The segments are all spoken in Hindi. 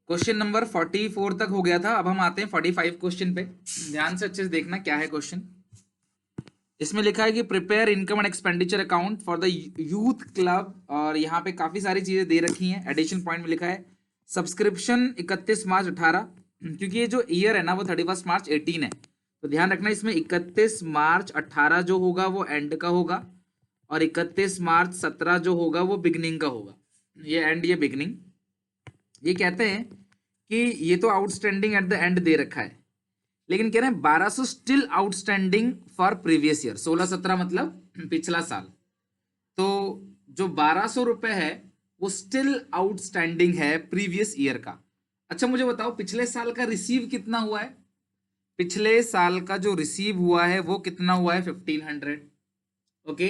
क्वेश्चन नंबर 44 तक हो गया था। अब हम आते हैं 45 क्वेश्चन पे। ध्यान से अच्छे से देखना क्या है क्वेश्चन। इसमें लिखा है कि prepare income and expenditure account for the youth club, और यहाँ पे काफी सारी चीजें दे रखी हैं। एडिशन पॉइंट में लिखा है सब्सक्रिप्शन 31 मार्च 18, क्योंकि ये जो ईयर है ना वो 31 मार्च 18 है, तो ध्यान रखना इसमें 31 मार्च 18 जो होगा वो एंड का होगा, और 31 मार्च 17 जो होगा वो बिगनिंग का होगा। ये एंड ये बिगनिंग। ये कहते हैं कि ये तो outstanding at the and they रखा है, लेकिन कह रहे हैं 1200 still outstanding for previous year. 16-17 मतलब पिछला साल। तो जो 1200 रुपए है वो स्टिल आउटस्टैंडिंग है प्रीवियस ईयर का। अच्छा मुझे बताओ पिछले साल का रिसीव कितना हुआ है? पिछले साल का जो रिसीव हुआ है वो कितना हुआ है? 1500। ओके,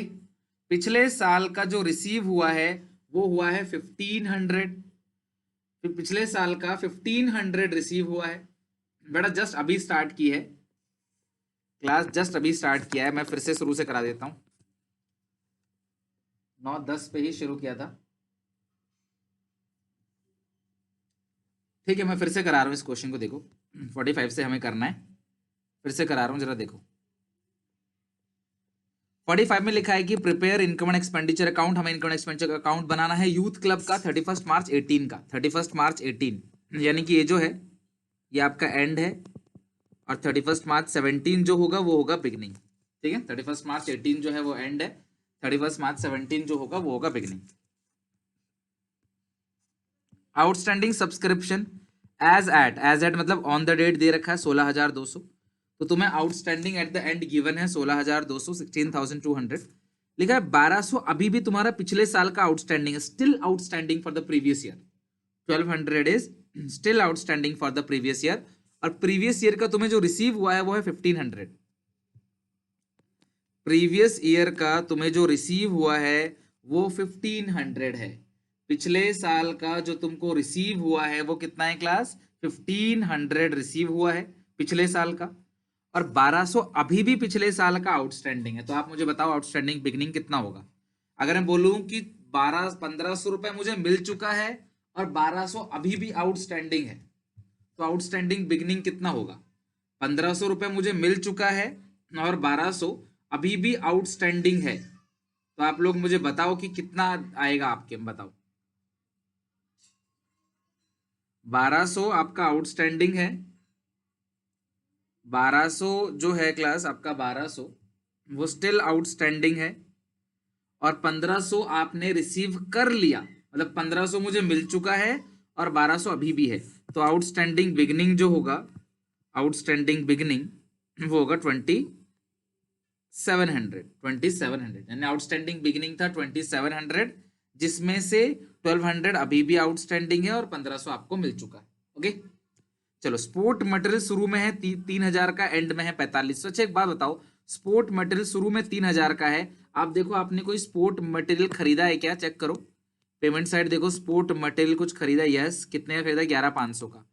पिछले साल का जो रिसीव हुआ है वो हुआ है 1500। फिर पिछले साल का 1500 रिसीव हुआ है। बेटा जस्ट अभी स्टार्ट की है क्लास, जस्ट अभी स्टार्ट किया है। मैं फिर से शुरू से करा देता हूं। 9:10 पे ही शुरू किया था। ठीक है, मैं फिर से करा रहा हूँ इस क्वेश्चन को। देखो 45 से हमें करना है, फिर से करा रहा हूँ, जरा देखो। 45 में लिखा है कि prepare income and expenditure account. हमें इनकम एंड एक्सपेंडिचर अकाउंट बनाना है यूथ क्लब का 31 मार्च 18 का। 31 मार्च 18 यानी कि ये जो है ये आपका एंड है, और 31 मार्च 17 जो होगा वो होगा बिगनिंग। ठीक है, 31 मार्च 18 जो है वो एंड है, 31 मार्च 17 जो होगा वो होगा beginning. Outstanding subscription as at मतलब ऑन द डेट दे रखा है 16,200, तो तुम्हें outstanding at the end given है 16,200, 16,200 लिखा है। 1200 अभी भी तुम्हारा पिछले साल का आउटस्टैंडिंग है, still outstanding for the previous year. 1200 is still outstanding for the previous year, और प्रीवियस ईयर का तुम्हें जो रिसीव हुआ है वो है 1500। प्रीवियस ईयर का तुम्हें जो रिसीव हुआ है वो 1500 है। पिछले साल का जो तुमको रिसीव हुआ है वो कितना है क्लास? 1500 रिसीव हुआ है पिछले साल का, और 1200 अभी भी पिछले साल का आउटस्टैंडिंग है। तो आप मुझे बताओ आउटस्टैंडिंग बिगनिंग कितना होगा? अगर मैं बोलूं कि 1500 रुपए मुझे मिल चुका है और 1200 अभी भी आउटस्टैंडिंग है, तो आउटस्टैंडिंग बिगनिंग कितना होगा? 1500 रुपए मुझे मिल चुका है और 1200 अभी भी आउटस्टैंडिंग है, तो आप लोग मुझे बताओ कि कितना आएगा आपके, बताओ। 1200 आपका आउटस्टैंडिंग है, 1200 जो है क्लास आपका 1200 वो स्टिल आउटस्टैंडिंग है, और 1500 आपने रिसीव कर लिया, मतलब 1500 मुझे मिल चुका है और 1200 अभी भी है। तो आउटस्टैंडिंग बिगनिंग जो होगा, आउटस्टैंडिंग बिगनिंग वो होगा 2700 यानी आउटस्टैंडिंग बिगिनिंग था 2700, जिसमें से 1200 अभी भी आउटस्टैंडिंग है और 1500 आपको मिल चुका है। ओके चलो, स्पोर्ट मटेरियल शुरू में है 3000 का, एंड में है 4500। अच्छा एक बात बताओ, स्पोर्ट मटेरियल शुरू में 3000 का है, आप देखो आपने कोई स्पोर्ट मटेरियल खरीदा है क्या? चेक करो पेमेंट साइड, देखो स्पोर्ट मटेरियल कुछ खरीदा? यस, कितने का खरीदा? 11,500 का।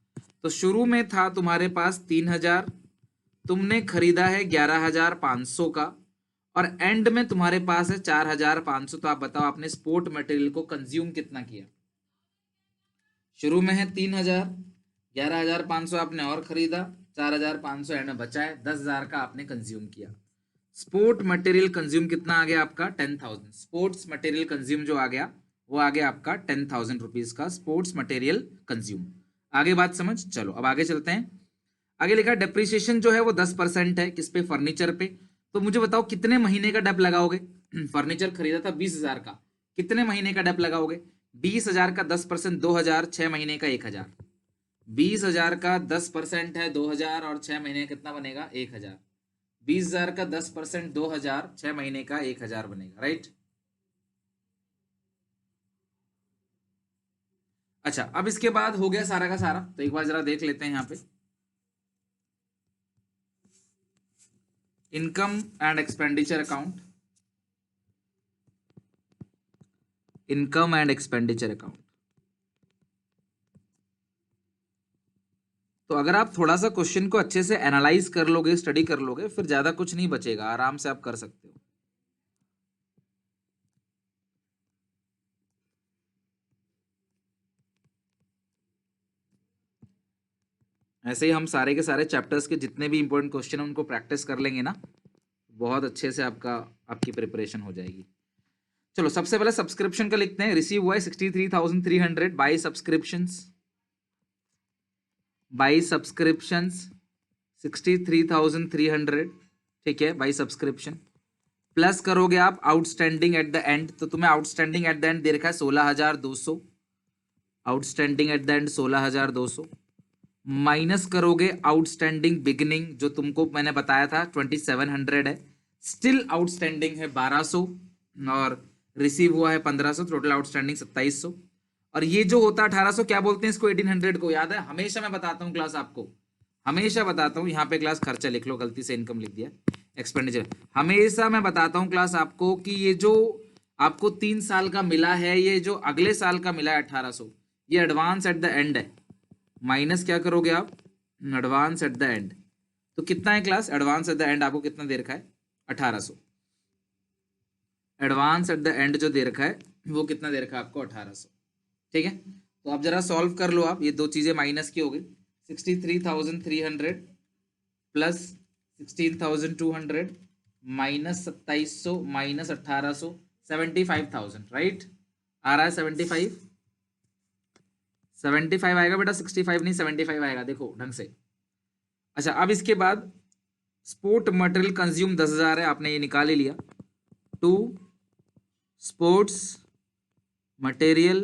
तो शुरू में था तुम्हारे पास 3000, तुमने खरीदा है 11,500 का, और एंड में तुम्हारे पास है 4,500। तो आप बताओ आपने स्पोर्ट मटेरियल को कंज्यूम कितना किया? शुरू में है 3,000, 11,500 आपने और खरीदा, 4,500 एंड में बचा है, 10,000 का आपने कंज्यूम किया। स्पोर्ट मटेरियल कंज्यूम कितना आ गया आपका? 10,000। स्पोर्ट्स मटेरियल कंज्यूम जो आ गया वो आ गया आपका 10,000 रुपीज का स्पोर्ट्स मटेरियल कंज्यूम। आगे बात समझ, चलो अब आगे चलते हैं। आगे लिखा डेप्रिसिएशन जो है वो 10% है, किस पे? फर्नीचर पे। तो मुझे बताओ कितने महीने का डेप लगाओगे? फर्नीचर खरीदा था 20,000 का, कितने महीने का डेप लगाओगे? 20,000 का 10% 2,000, 6 महीने का 1,000। 20,000 का 10% है 2,000, और 6 महीने कितना बनेगा? 1,000। 20,000 का 10% 2,000, 6 महीने का 1,000 बनेगा, राइट? अच्छा अब इसके बाद हो गया सारा का सारा, तो एक बार जरा देख लेते हैं यहाँ पे income and expenditure account. Income and expenditure account, तो अगर आप थोड़ा सा क्वेश्चन को अच्छे से एनालाइज कर लोगे, स्टडी कर लोगे, फिर ज्यादा कुछ नहीं बचेगा, आराम से आप कर सकते हो। ऐसे ही हम सारे के सारे चैप्टर्स के जितने भी इंपॉर्टेंट क्वेश्चन हैं उनको प्रैक्टिस कर लेंगे ना, बहुत अच्छे से आपकी प्रिपरेशन हो जाएगी। चलो सबसे पहले सब्सक्रिप्शन का लिखते हैं। रिसीव हुआ है 63,300 बाई सब्सक्रिप्शंस, बाई सब्सक्रिप्शंस 63,300, ठीक है, बाई सब्सक्रिप्शन। प्लस करोगे आप आउटस्टैंडिंग एट द एंड, तो तुम्हें outstanding at the and they रखा है 16,200, outstanding at the and 16,200। Minus करोगे आउटस्टैंडिंग बिगिनिंग, जो तुमको मैंने बताया था 2700 है, स्टिल आउटस्टैंडिंग है 1200, और रिसीव हुआ है 1500, टोटल आउटस्टैंडिंग 2700। और ये जो होता है 1800, क्या बोलते हैं इसको? 1800 को। याद है, हमेशा मैं बताता हूँ क्लास आपको, हमेशा बताता हूँ। यहाँ पे क्लास खर्चा लिख लो, गलती से इनकम लिख दिया, एक्सपेंडिचर। हमेशा मैं बताता हूँ क्लास आपको कि ये जो आपको 3 साल का मिला है, ये जो अगले साल का मिला है 1800, ये एडवांस एट द एंड है। माइनस क्या करोगे आप? Advance at the and. तो कितना है class? Advance at the and आपको कितना दे रखा है? 1800। एडवांस एट द एंड जो दे रखा है वो कितना दे रखा है आपको? 1800, ठीक है। तो आप जरा सॉल्व कर लो आप, ये दो चीजें माइनस की हो गई। 63,300 प्लस 16,200 माइनस 2700 माइनस 1800, 75,000, राइट? आ रहा है 75, 75 आएगा बेटा, 65 नहीं 75 आएगा, देखो ढंग से। अच्छा, अब इसके बाद स्पोर्ट मटेरियल कंज्यूम 10,000 है, आपने ये निकाल ही लिया। टू स्पोर्ट्स मटेरियल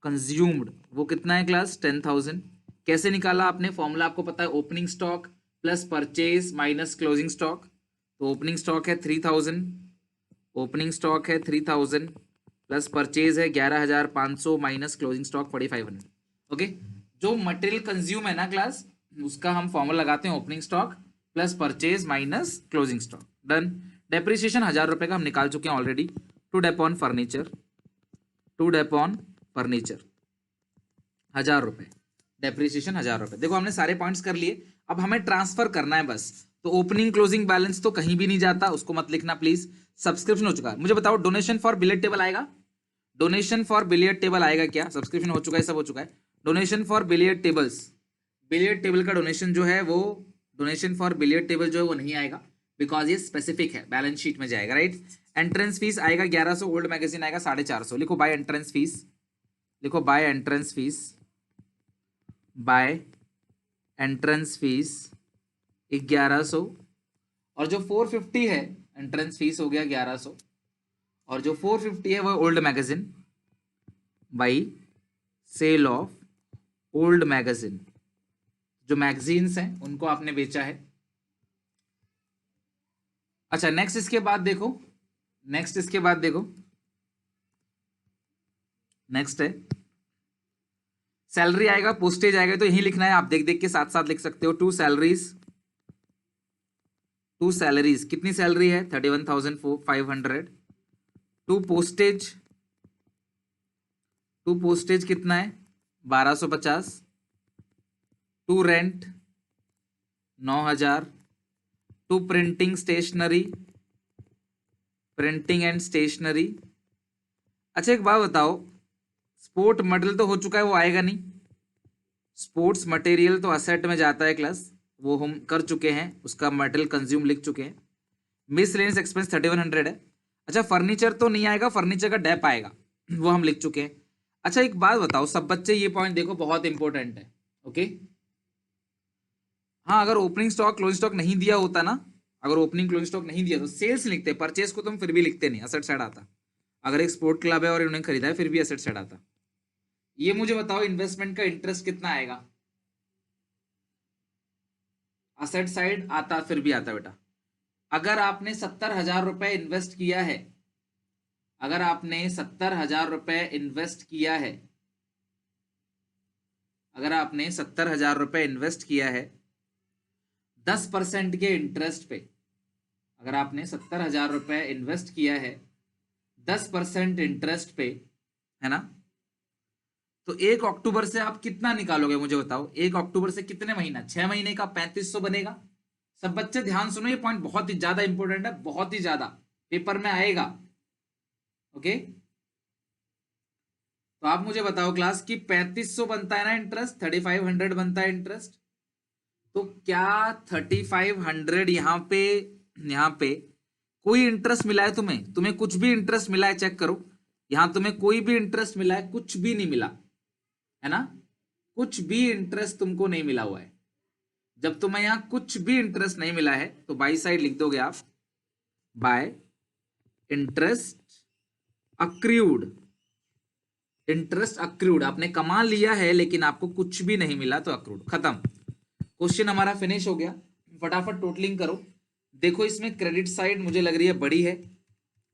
कंज्यूम्ड वो कितना है क्लास? 10,000। कैसे निकाला आपने? फॉर्मूला आपको पता है, opening stock plus purchase minus closing stock. तो ओपनिंग स्टॉक है 3,000, ओपनिंग स्टॉक है 3,000 प्लस परचेज है 11,500 माइनस क्लोजिंग स्टॉक 4,500। ओके, जो मटेरियल कंज्यूम है ना क्लास, उसका हम फॉर्मूला लगाते हैं opening stock plus purchase minus closing stock. Done. Depreciation 1,000 रुपए का हम निकाल चुके हैं already. To dep on furniture, to dep on furniture 1,000 रुपए, डेप्रिसिएशन 1,000 रुपए। देखो हमने सारे पॉइंट्स कर लिए, अब हमें ट्रांसफर करना है बस। तो ओपनिंग क्लोजिंग बैलेंस तो कहीं भी नहीं जाता, उसको मत लिखना प्लीज। सब्सक्रिप्शन हो चुका है। मुझे बताओ, डोनेशन फॉर बिलियर्ड टेबल आएगा? डोनेशन फॉर बिलियर्ड टेबल आएगा क्या? सब्सक्रिप्शन हो चुका है, सब हो चुका है। Donation for billiard tables, billiard table का डोनेशन जो है वो, डोनेशन फॉर बिलियर्ड टेबल जो है वो नहीं आएगा, बिकॉज ये स्पेसिफिक है, बैलेंस शीट में जाएगा, राइट? एंट्रेंस फीस आएगा 1,100, ओल्ड मैगजीन आएगा 450। लिखो बाय एंट्रेंस फीस, लिखो by entrance fees, by entrance fees 1,100, और जो 450 है एंट्रेंस फीस हो गया 1,100, और जो 450 है वो old magazine, by sale of old magazine. जो मैगजीन्स हैं उनको आपने बेचा है। अच्छा, नेक्स्ट इसके बाद देखो, नेक्स्ट इसके बाद देखो, नेक्स्ट है सैलरी आएगा, पोस्टेज आएगा, तो यही लिखना है, आप देख देख के साथ साथ लिख सकते हो। टू सैलरीज, टू सैलरीज कितनी सैलरी है? 31,500। टू पोस्टेज, टू पोस्टेज कितना है? 1,250। To rent 9,000। To printing stationery, printing and stationery. अच्छा एक बात बताओ, स्पोर्ट मटेरियल तो हो चुका है, वो आएगा नहीं। स्पोर्ट्स मटेरियल तो असेट में जाता है क्लास, वो हम कर चुके हैं, उसका मटेरियल कंज्यूम लिख चुके हैं। मिसलेनियस एक्सपेंस 3,100 है। अच्छा, फर्नीचर तो नहीं आएगा, फर्नीचर का डेप आएगा, वो हम लिख चुके हैं। अच्छा एक बात बताओ सब बच्चे, ये पॉइंट देखो बहुत इंपॉर्टेंट है, ओके? हाँ, अगर ओपनिंग स्टॉक क्लोजिंग स्टॉक नहीं दिया होता ना, अगर ओपनिंग क्लोजिंग स्टॉक नहीं दिया तो सेल्स लिखते, परचेज को तो हम फिर भी लिखते नहीं, असेट साइड आता। अगर एक स्पोर्ट क्लब है और इन्होंने खरीदा है फिर भी असेट साइड आता। ये मुझे बताओ, इन्वेस्टमेंट का इंटरेस्ट कितना आएगा? असेट साइड आता, फिर भी आता बेटा। अगर आपने 70,000 रुपए इन्वेस्ट किया है, अगर आपने 70,000 रुपए इन्वेस्ट किया है, अगर आपने 70,000 रुपए इन्वेस्ट किया है 10% के इंटरेस्ट पे, अगर आपने 70,000 रुपए इन्वेस्ट किया है 10% इंटरेस्ट पे, है ना? तो 1 अक्टूबर से आप कितना निकालोगे मुझे बताओ? 1 अक्टूबर से कितने महीना? 6 महीने का 3,500 बनेगा। सब बच्चे ध्यान सुनो, ये पॉइंट बहुत ही ज्यादा इंपॉर्टेंट है, बहुत ही ज्यादा पेपर में आएगा, ओके? तो आप मुझे बताओ क्लास की 3500 बनता है ना इंटरेस्ट, 3500 बनता है इंटरेस्ट। तो क्या 3500 यहाँ पे कोई इंटरेस्ट मिला है तुम्हें? तुम्हें कुछ भी इंटरेस्ट मिला है? चेक करो, यहां तुम्हें कोई भी इंटरेस्ट मिला है? कुछ भी नहीं मिला है ना, कुछ भी इंटरेस्ट तुमको नहीं मिला हुआ है। जब तुम्हें यहां कुछ भी इंटरेस्ट नहीं मिला है तो बाई साइड लिख दोगे आप bye interest accrued. Interest accrued, आपने कमा लिया है लेकिन आपको कुछ भी नहीं मिला तो अक्रूड। खत्म, क्वेश्चन हमारा फिनिश हो गया। फटाफट टोटलिंग करो। देखो इसमें क्रेडिट साइड मुझे लग रही है बड़ी है,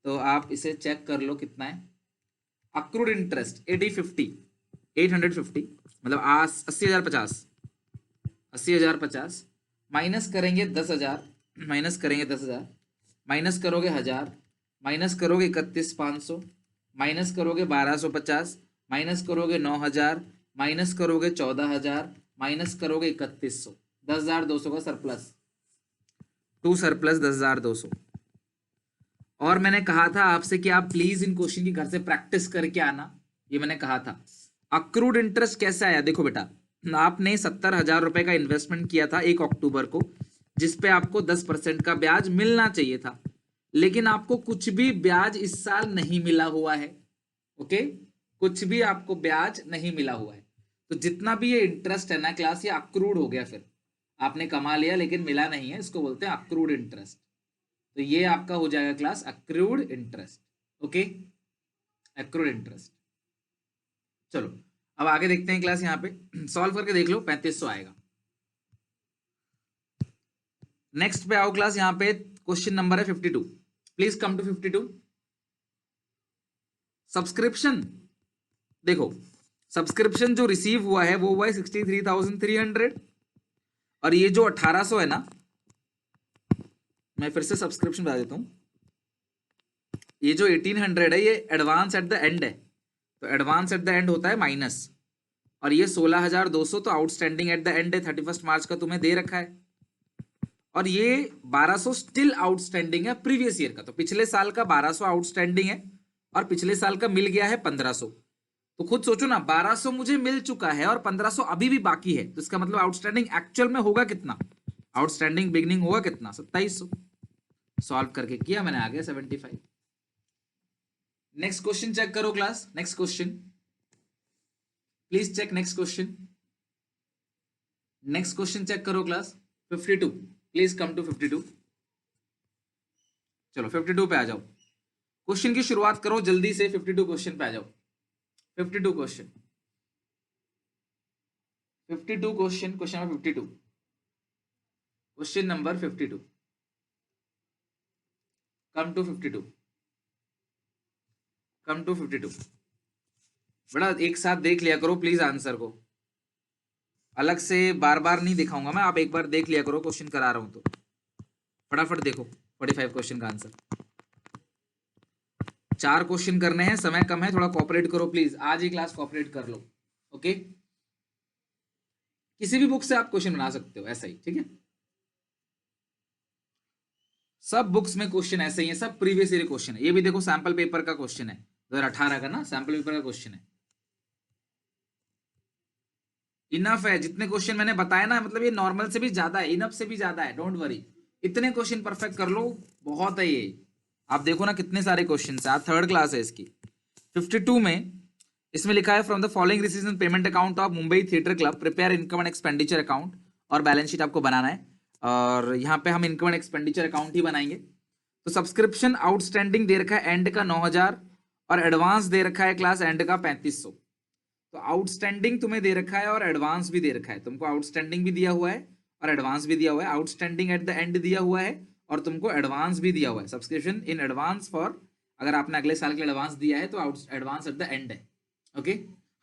तो आप इसे चेक कर लो कितना है। अक्रूड इंटरेस्ट 850 मतलब 80,050, 80,050 माइनस करेंगे 10,000, माइनस करेंगे 10,000, माइनस करोगे 1,000, माइनस करोगे 31,500, माइनस करोगे 1,250, माइनस करोगे 9,000, माइनस करोगे 14,000, माइनस करोगे 3,100, 10,200 का सरप्लस, टू सरप्लस 10,200। और मैंने कहा था आपसे कि आप प्लीज इन क्वेश्चन की घर से प्रैक्टिस करके आना, ये मैंने कहा था। अक्रूड इंटरेस्ट कैसे आया? देखो बेटा, आपने 70,000 रुपए का इन्वेस्टमेंट किया था 1 अक्टूबर को, जिसपे आपको 10% का ब्याज मिलना चाहिए था, लेकिन आपको कुछ भी ब्याज इस साल नहीं मिला हुआ है। ओके, कुछ भी आपको ब्याज नहीं मिला हुआ है। तो जितना भी ये इंटरेस्ट है ना क्लास, ये अक्रूड हो गया। फिर आपने कमा लिया लेकिन मिला नहीं है, इसको बोलते हैं अक्रूड इंटरेस्ट। तो ये आपका हो जाएगा class accrued interest. Okay, accrued interest. चलो अब आगे देखते हैं क्लास, यहाँ पे सॉल्व करके देख लो, 3500 आएगा। नेक्स्ट पे आओ क्लास, यहाँ पे क्वेश्चन नंबर है 52। Please come to 52। सब्सक्रिप्शन, देखो सब्सक्रिप्शन जो रिसीव हुआ है वो हुआ है 63,300, और ये जो 1,800 है ना, मैं फिर से सब्सक्रिप्शन बता देता हूं, ये जो 1,800 है ये एडवांस एट द एंड है, तो एडवांस एट द एंड होता है माइनस, और ये 16,200 तो आउटस्टैंडिंग एट द एंड है, 31 मार्च का तुम्हें दे रखा है, और ये 1,200 स्टिल आउटस्टैंडिंग है प्रीवियस ईयर का, तो पिछले साल का 1,200 आउटस्टैंडिंग है और पिछले साल का मिल गया है 1,500। तो खुद सोचो ना, 1,200 मुझे मिल चुका है और 1,500 अभी भी बाकी है, तो इसका मतलब आउटस्टैंडिंग एक्चुअल में होगा कितना? आउटस्टैंडिंग बिगनिंग होगा कितना? 2,700। सॉल्व करके किया मैंने, आ गया 75। नेक्स्ट क्वेश्चन चेक करो class, next question please check, next question, next question check करो क्लास 52। Please come to 52। चलो 52 पे आ जाओ, क्वेश्चन की शुरुआत करो जल्दी से, 52 क्वेश्चन पे आ जाओ। 52 question, 52 question, question number 52, question number 52, come to 52, come to 52। बड़ा एक साथ देख लिया करो प्लीज आंसर को, अलग से बार बार नहीं दिखाऊंगा मैं, आप एक बार देख लिया करो, क्वेश्चन करा रहा हूं तो फटाफट देखो। 45 क्वेश्चन का आंसर, 4 क्वेश्चन करने हैं, समय कम है, थोड़ा कोऑपरेट करो प्लीज, आज ही क्लास कोऑपरेट कर लो। ओके, किसी भी बुक से आप क्वेश्चन बना सकते हो ऐसा ही, ठीक है? सब बुक्स में क्वेश्चन ऐसे ही है, सब प्रीवियस ईयर क्वेश्चन है। ये भी देखो सैंपल पेपर का क्वेश्चन है 2018 का ना, सैंपल पेपर का क्वेश्चन है। इनफ है, जितने क्वेश्चन मैंने बताया ना, मतलब ये नॉर्मल से भी ज्यादा है, इनफ से भी ज्यादा है, डोंट वरी। इतने क्वेश्चन परफेक्ट कर लो, बहुत है ये। आप देखो ना कितने सारे क्वेश्चन है, आज 3rd क्लास है इसकी। 52 में इसमें लिखा है from the following receives and payment account of Mumbai theatre club prepare income and expenditure account, और बैलेंस शीट आपको बनाना है, और यहाँ पे हम इनकम एंड एक्सपेंडिचर अकाउंट ही बनाएंगे। तो सब्सक्रिप्शन आउटस्टैंडिंग दे रखा है एंड का 9,000, और एडवांस दे रखा है क्लास एंड का 3,500। तो आउटस्टैंडिंग तुम्हें दे रखा है और एडवांस भी दे रखा है, तुमको आउटस्टैंडिंग भी दिया हुआ है और एडवांस भी दिया हुआ है। आउटस्टैंडिंग एट द एंड दिया हुआ है और तुमको एडवांस भी दिया हुआ है, सब्सक्रिप्शन इन एडवांस फॉर, अगर आपने अगले साल के लिए एडवांस दिया है तो एडवांस एट द एंड है। ओके,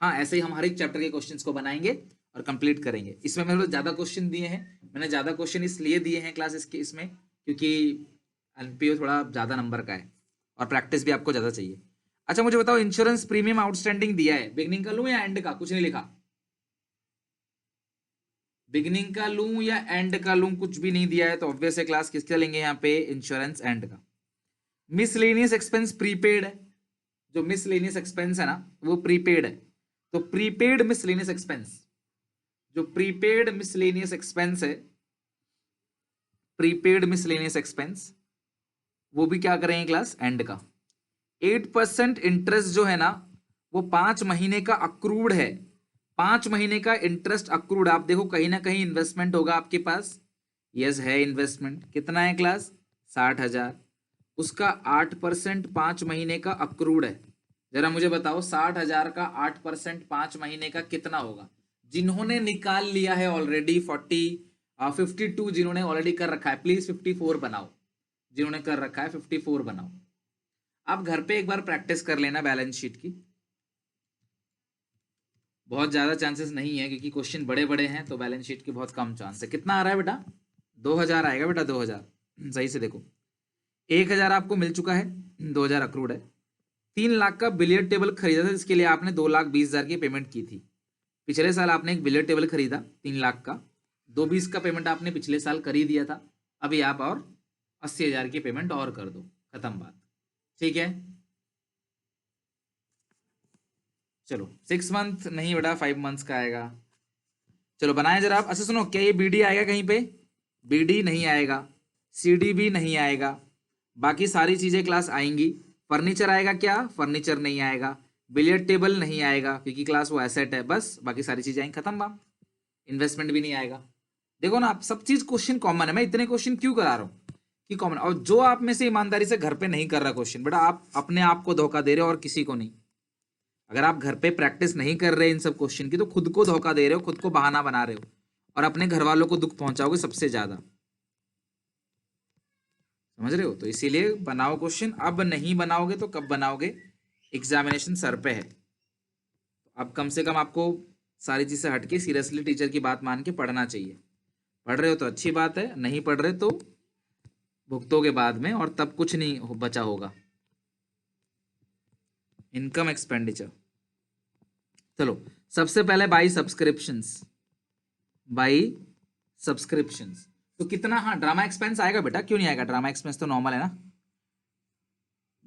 हाँ ऐसे ही हम हर एक चैप्टर के क्वेश्चंस को बनाएंगे और कंप्लीट करेंगे। इसमें मैंने ज्यादा क्वेश्चन दिए हैं, मैंने ज्यादा क्वेश्चन इसलिए दिए हैं क्लास इसके इसमें क्योंकि एनपीओ थोड़ा ज्यादा नंबर का है और प्रैक्टिस भी आपको ज्यादा चाहिए। अच्छा मुझे बताओ, इंश्योरेंस प्रीमियम आउटस्टैंडिंग दिया है, बिगनिंग का लूं या एंड का? कुछ नहीं लिखा, बिगनिंग का लूं या एंड का लूं, कुछ भी नहीं दिया है, तो ऑब्वियस है क्लास किसका लेंगे यहाँ पे, इंश्योरेंस एंड का। मिसलेनियस एक्सपेंस प्रीपेड है, जो मिसलेनियस एक्सपेंस है ना वो प्रीपेड है, तो प्रीपेड मिसलेनियस एक्सपेंस, जो प्रीपेड मिसलेनियस एक्सपेंस है, प्रीपेड मिसलेनियस एक्सपेंस, वो भी क्या करेंगे क्लास एंड का 8% इंटरेस्ट जो है ना वो 5 महीने का अक्रूड है, 5 महीने का इंटरेस्ट अक्रूड। आप देखो कहीं ना कहीं इन्वेस्टमेंट होगा आपके पास, यस है इन्वेस्टमेंट, कितना है क्लास 60,000, उसका 8% 5 महीने का अक्रूड है। जरा मुझे बताओ 60,000 का 8% 5 महीने का कितना होगा? जिन्होंने निकाल लिया है ऑलरेडी 52 जिन्होंने ऑलरेडी कर रखा है प्लीज 54 बनाओ, जिन्होंने कर रखा है 54 बनाओ। आप घर पे एक बार प्रैक्टिस कर लेना बैलेंस शीट की, बहुत ज्यादा चांसेस नहीं है क्योंकि क्वेश्चन बड़े बड़े हैं, तो बैलेंस शीट की बहुत कम चांस है। कितना आ रहा है बेटा? 2,000 आएगा बेटा, 2,000 सही से देखो, 1,000 आपको मिल चुका है, 2,000 अक्रूड है। 3 लाख का बिलियर्ड टेबल खरीदा था जिसके लिए आपने 2,20,000 की पेमेंट की थी। पिछले साल आपने एक बिलियर्ड टेबल खरीदा 3 लाख का, 2,20 का पेमेंट आपने पिछले साल कर ही दिया था, अभी आप और 80,000 की पेमेंट और कर दो, खत्म बात, ठीक है। चलो 6 मंथ नहीं बेटा 5 मंथ्स का आएगा। चलो बनाए जरा आप। अच्छा सुनो, क्या ये बीडी आएगा कहीं पे? बीडी नहीं आएगा, सीडी भी नहीं आएगा, बाकी सारी चीजें क्लास आएंगी। फर्नीचर आएगा क्या? फर्नीचर नहीं आएगा। बिलियर्ड टेबल नहीं आएगा क्योंकि क्लास वो एसेट है, बस बाकी सारी चीजें आएंगी, खत्म बात। इन्वेस्टमेंट भी नहीं आएगा। देखो ना आप, सब चीज क्वेश्चन कॉमन है, मैं इतने क्वेश्चन क्यों करा रहा हूँ कि कॉमन। और जो आप में से ईमानदारी से घर पे नहीं कर रहा क्वेश्चन, बेटा आप अपने आप को धोखा दे रहे हो और किसी को नहीं। अगर आप घर पे प्रैक्टिस नहीं कर रहे इन सब क्वेश्चन की तो खुद को धोखा दे रहे हो, खुद को बहाना बना रहे हो और अपने घर वालों को दुख पहुंचाओगे सबसे ज्यादा, समझ रहे हो? तो इसीलिए बनाओ क्वेश्चन, अब नहीं बनाओगे तो कब बनाओगे? एग्जामिनेशन सर पे है, अब कम से कम आपको सारी चीज से हटके सीरियसली टीचर की बात मान के पढ़ना चाहिए। पढ़ रहे हो तो अच्छी बात है, नहीं पढ़ रहे तो भुगतोगे बाद में और तब कुछ नहीं बचा होगा। इनकम एक्सपेंडिचर, चलो सबसे पहले बाई सब्सक्रिप्शंस, बाई सब्सक्रिप्शंस तो कितना, हाँ ड्रामा एक्सपेंस आएगा बेटा, क्यों नहीं आएगा? ड्रामा एक्सपेंस तो नॉर्मल है ना।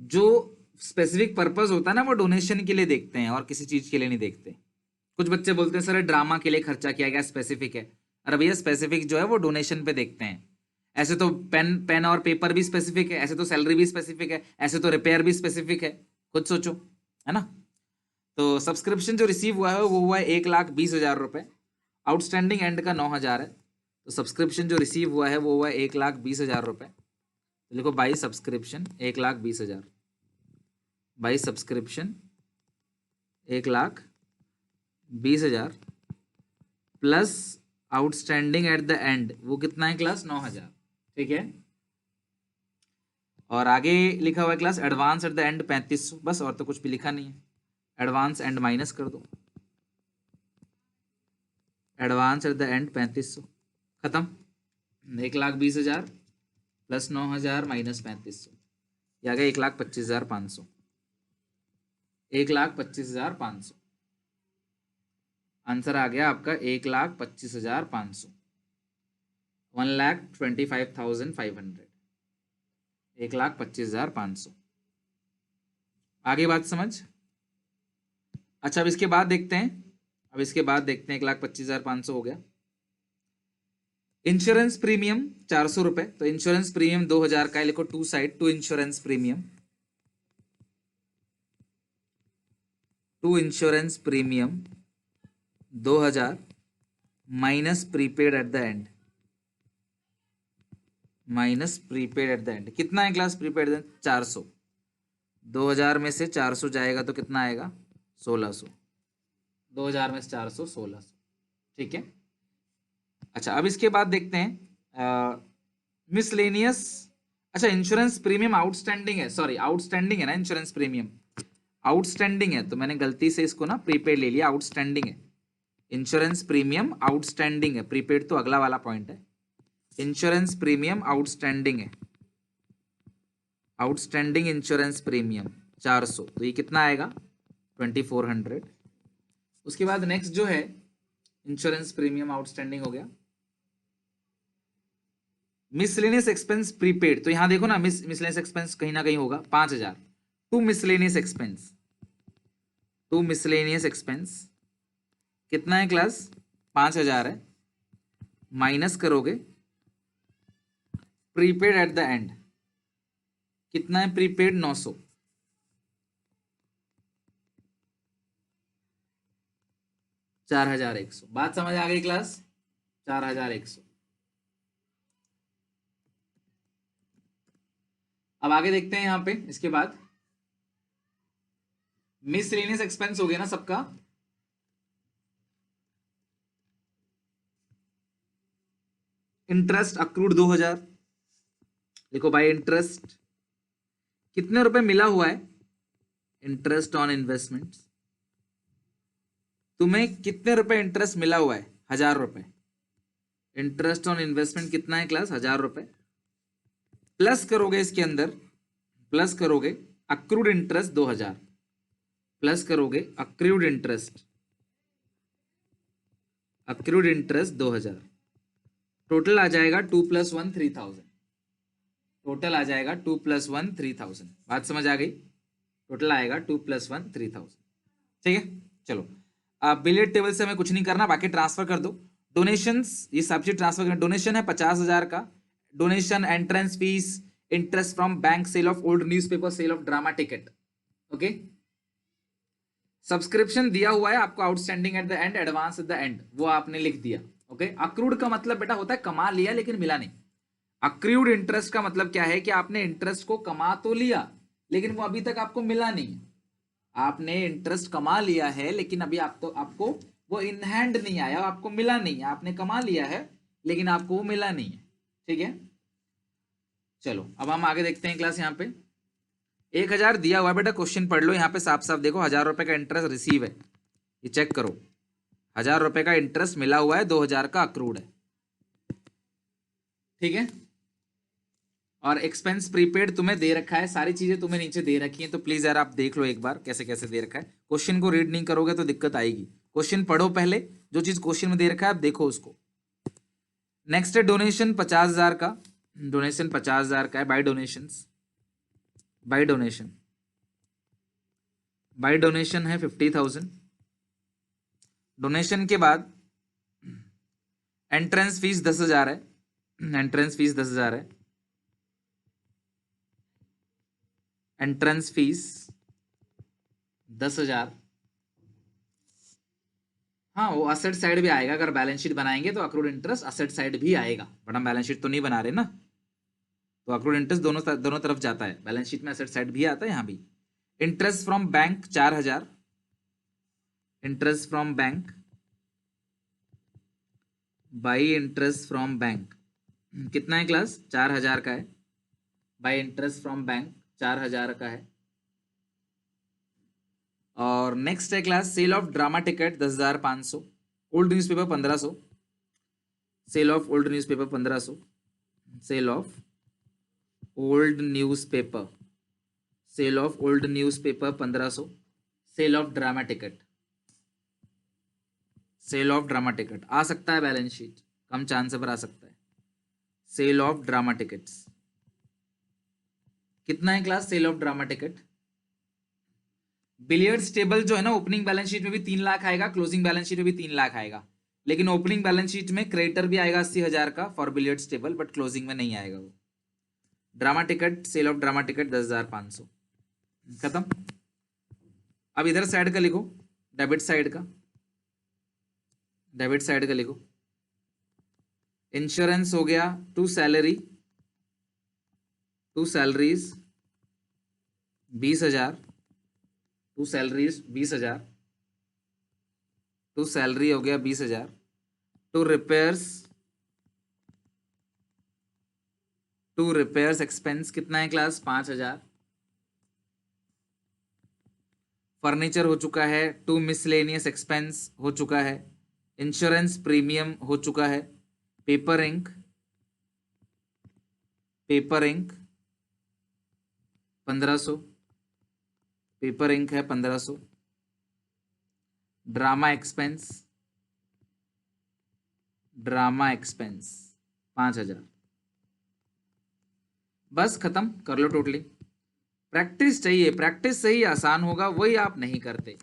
जो स्पेसिफिक पर्पस होता है ना वो डोनेशन के लिए देखते हैं और किसी चीज के लिए नहीं देखते। कुछ बच्चे बोलते हैं सर ड्रामा के लिए खर्चा किया गया, स्पेसिफिक है। अरे भैया स्पेसिफिक जो है वो डोनेशन पे देखते हैं। ऐसे तो पेन पेन और पेपर भी स्पेसिफिक है, ऐसे तो सैलरी भी स्पेसिफिक है, ऐसे तो रिपेयर भी स्पेसिफिक है, खुद सोचो, है ना। तो सब्सक्रिप्शन जो रिसीव हुआ है वो हुआ है 1,20,000 रुपये, आउटस्टैंडिंग एंड का 9,000 है, तो सब्सक्रिप्शन जो रिसीव हुआ है वो हुआ है 1,20,000 रुपये। तो देखो by subscription 1,20,000, by subscription 1,20,000 plus outstanding at the end वो कितना है क्लास? 9,000, ठीक है। और आगे लिखा हुआ है class advance at the and 3,500, बस और तो कुछ भी लिखा नहीं है। एडवांस एंड माइनस कर दो, एडवांस एट द एंड 3,500, खत्म। 1,20,000 प्लस 9,000 माइनस 3,500, ये आ गया 1,25,500, 1,25,500 आंसर आ गया आपका 1,25,500, 1,25,500, 1,25,500। आगे बात समझ? अच्छा अब इसके बाद देखते हैं, अब इसके बाद देखते हैं 1,25,500 हो गया। इंश्योरेंस प्रीमियम 400 रुपए, तो इंश्योरेंस प्रीमियम 2,000 का है, लिखो to side, to insurance premium, to insurance premium 2,000 minus prepaid at the end, minus prepaid at the end कितना है class? Prepaid at the end 400, 2,000 में से 400 जाएगा तो कितना आएगा? 1,600, 2,000 में से 400 1,600, ठीक है। अच्छा अब इसके बाद देखते हैं मिसलेनियस। अच्छा इंश्योरेंस प्रीमियम आउटस्टैंडिंग है, सॉरी आउटस्टैंडिंग है ना इंश्योरेंस प्रीमियम, आउटस्टैंडिंग है, तो मैंने गलती से इसको ना प्रीपेड ले लिया, आउटस्टैंडिंग है। इंश्योरेंस प्रीमियम आउटस्टैंडिंग है, प्रीपेड तो अगला वाला पॉइंट है। इंश्योरेंस प्रीमियम आउटस्टैंडिंग है, आउटस्टैंडिंग इंश्योरेंस प्रीमियम 400, तो ये कितना आएगा? 2,400। उसके बाद नेक्स्ट जो है इंश्योरेंस प्रीमियम आउटस्टैंडिंग हो गया। मिसलेनियस एक्सपेंस प्रीपेड, तो यहां देखो ना मिसलेनियस एक्सपेंस कहीं ना कहीं होगा 5,000, to miscellaneous expense, to miscellaneous expense कितना है क्लास? 5,000 है, माइनस करोगे प्रीपेड एट द एंड, कितना है प्रीपेड? 900, 4,100। बात समझ आ गई क्लास? 4,100। अब आगे देखते हैं यहां पे, इसके बाद मिसलेनियस एक्सपेंस हो गया ना सबका। इंटरेस्ट अक्रूड 2,000, देखो भाई इंटरेस्ट कितने रुपए मिला हुआ है? इंटरेस्ट ऑन इन्वेस्टमेंट, तुम्हें कितने रुपए इंटरेस्ट मिला हुआ है? 1,000 रुपए। इंटरेस्ट ऑन इन्वेस्टमेंट कितना है क्लास? 1,000 रुपए। प्लस करोगे इसके अंदर, प्लस करोगे अक्रूड इंटरेस्ट 2,000, प्लस करोगे accrued interest, accrued interest 2,000, total आ जाएगा 2 + 1 3,000, टोटल आ जाएगा 2 + 1 3,000। बात समझ आ गई? टोटल आएगा 2 + 1 3,000। ठीक है, चलो अब बिलियर्ड टेबल से हमें कुछ नहीं करना, बाकी ट्रांसफर कर दो। डोनेशंस, ये सब चीज ट्रांसफर करना। डोनेशन है 50,000 का, donation, entrance fees, interest from bank, sale of old newspaper, sale of drama ticket. Okay, subscription दिया हुआ है आपको, outstanding at the end, advance at the end, वो आपने लिख दिया। ओके, अक्रूड का मतलब बेटा होता है कमा लिया लेकिन मिला नहीं। अक्रूड इंटरेस्ट का मतलब क्या है कि आपने इंटरेस्ट को कमा तो लिया लेकिन वो अभी तक आपको मिला नहीं। आपने इंटरेस्ट कमा लिया है लेकिन अभी आपको वो इन हैंड नहीं आया, आपको मिला नहीं है। आपने कमा लिया है लेकिन आपको वो मिला नहीं है। ठीक है, चलो अब हम आगे देखते हैं क्लास। यहाँ पे 1,000 दिया हुआ है बेटा, क्वेश्चन पढ़ लो यहाँ पे साफ साफ देखो। 1,000 रुपए का इंटरेस्ट रिसीव है, ये चेक करो। 1,000 रुपए का इंटरेस्ट मिला हुआ है, 2,000 का अक्रूड है। ठीक है, और एक्सपेंस प्रीपेड तुम्हें दे रखा है, सारी चीजें तुम्हें नीचे दे रखी हैं, तो प्लीज यार आप देख लो एक बार कैसे कैसे दे रखा है। क्वेश्चन को रीड नहीं करोगे तो दिक्कत आएगी, क्वेश्चन पढ़ो पहले, जो चीज क्वेश्चन में दे रखा है आप देखो उसको। नेक्स्ट है डोनेशन 50,000 का, डोनेशन 50,000 का है। By donation, by donation, by donation है 50,000। डोनेशन के बाद एंट्रेंस फीस 10,000 है, एंट्रेंस फीस 10,000 है, एंट्रेंस फीस 10,000। हाँ, वो असेट साइड भी आएगा, अगर बैलेंस शीट बनाएंगे तो अक्रूड इंटरेस्ट असेट साइड भी आएगा, बट हम बैलेंस शीट तो नहीं बना रहे ना, तो अक्रूड इंटरेस्ट दोनों तरफ जाता है, बैलेंस शीट में असेट साइड भी आता है, यहाँ भी। Interest from bank 4,000, interest from bank, by interest from bank कितना है क्लास? 4,000 का है। बाई इंटरेस्ट फ्रॉम बैंक 4,000 का है। और नेक्स्ट है class sale of drama ticket 10,500, old newspaper 1,500, sale of old newspaper 1,500, sale of old newspaper, sale of old newspaper 1,500, sale of drama ticket, sale of drama ticket आ सकता है बैलेंस शीट, कम चांस पर आ सकता है। सेल ऑफ ड्रामा टिकट्स कितना है class? Sale of drama ticket, billiards table जो है ना, ओपनिंग बैलेंस शीट में भी 3,00,000 आएगा, क्लोजिंग बैलेंस शीट में भी 3,00,000 आएगा, लेकिन ओपनिंग बैलेंस शीट में क्रेडिटर भी आएगा 80,000 का for billiards table, but closing में नहीं आएगा वो। Drama ticket, sale of drama ticket 10,500 खत्म। अब इधर साइड का लिखो, डेबिट साइड का, डेबिट साइड का लिखो। इंश्योरेंस हो गया, to salary, to salaries 20,000, to salaries 20,000, to salary हो गया 20,000, to repairs, to repairs expense कितना है क्लास? 5,000। फर्नीचर हो चुका है, टू मिसलेनियस एक्सपेंस हो चुका है, इंश्योरेंस प्रीमियम हो चुका है, paper ink, paper ink 1,500, paper ink है 1,500, ड्रामा एक्सपेंस, ड्रामा एक्सपेंस 5,000। बस खत्म कर लो टोटली। प्रैक्टिस चाहिए, प्रैक्टिस से ही आसान होगा, वही आप नहीं करते।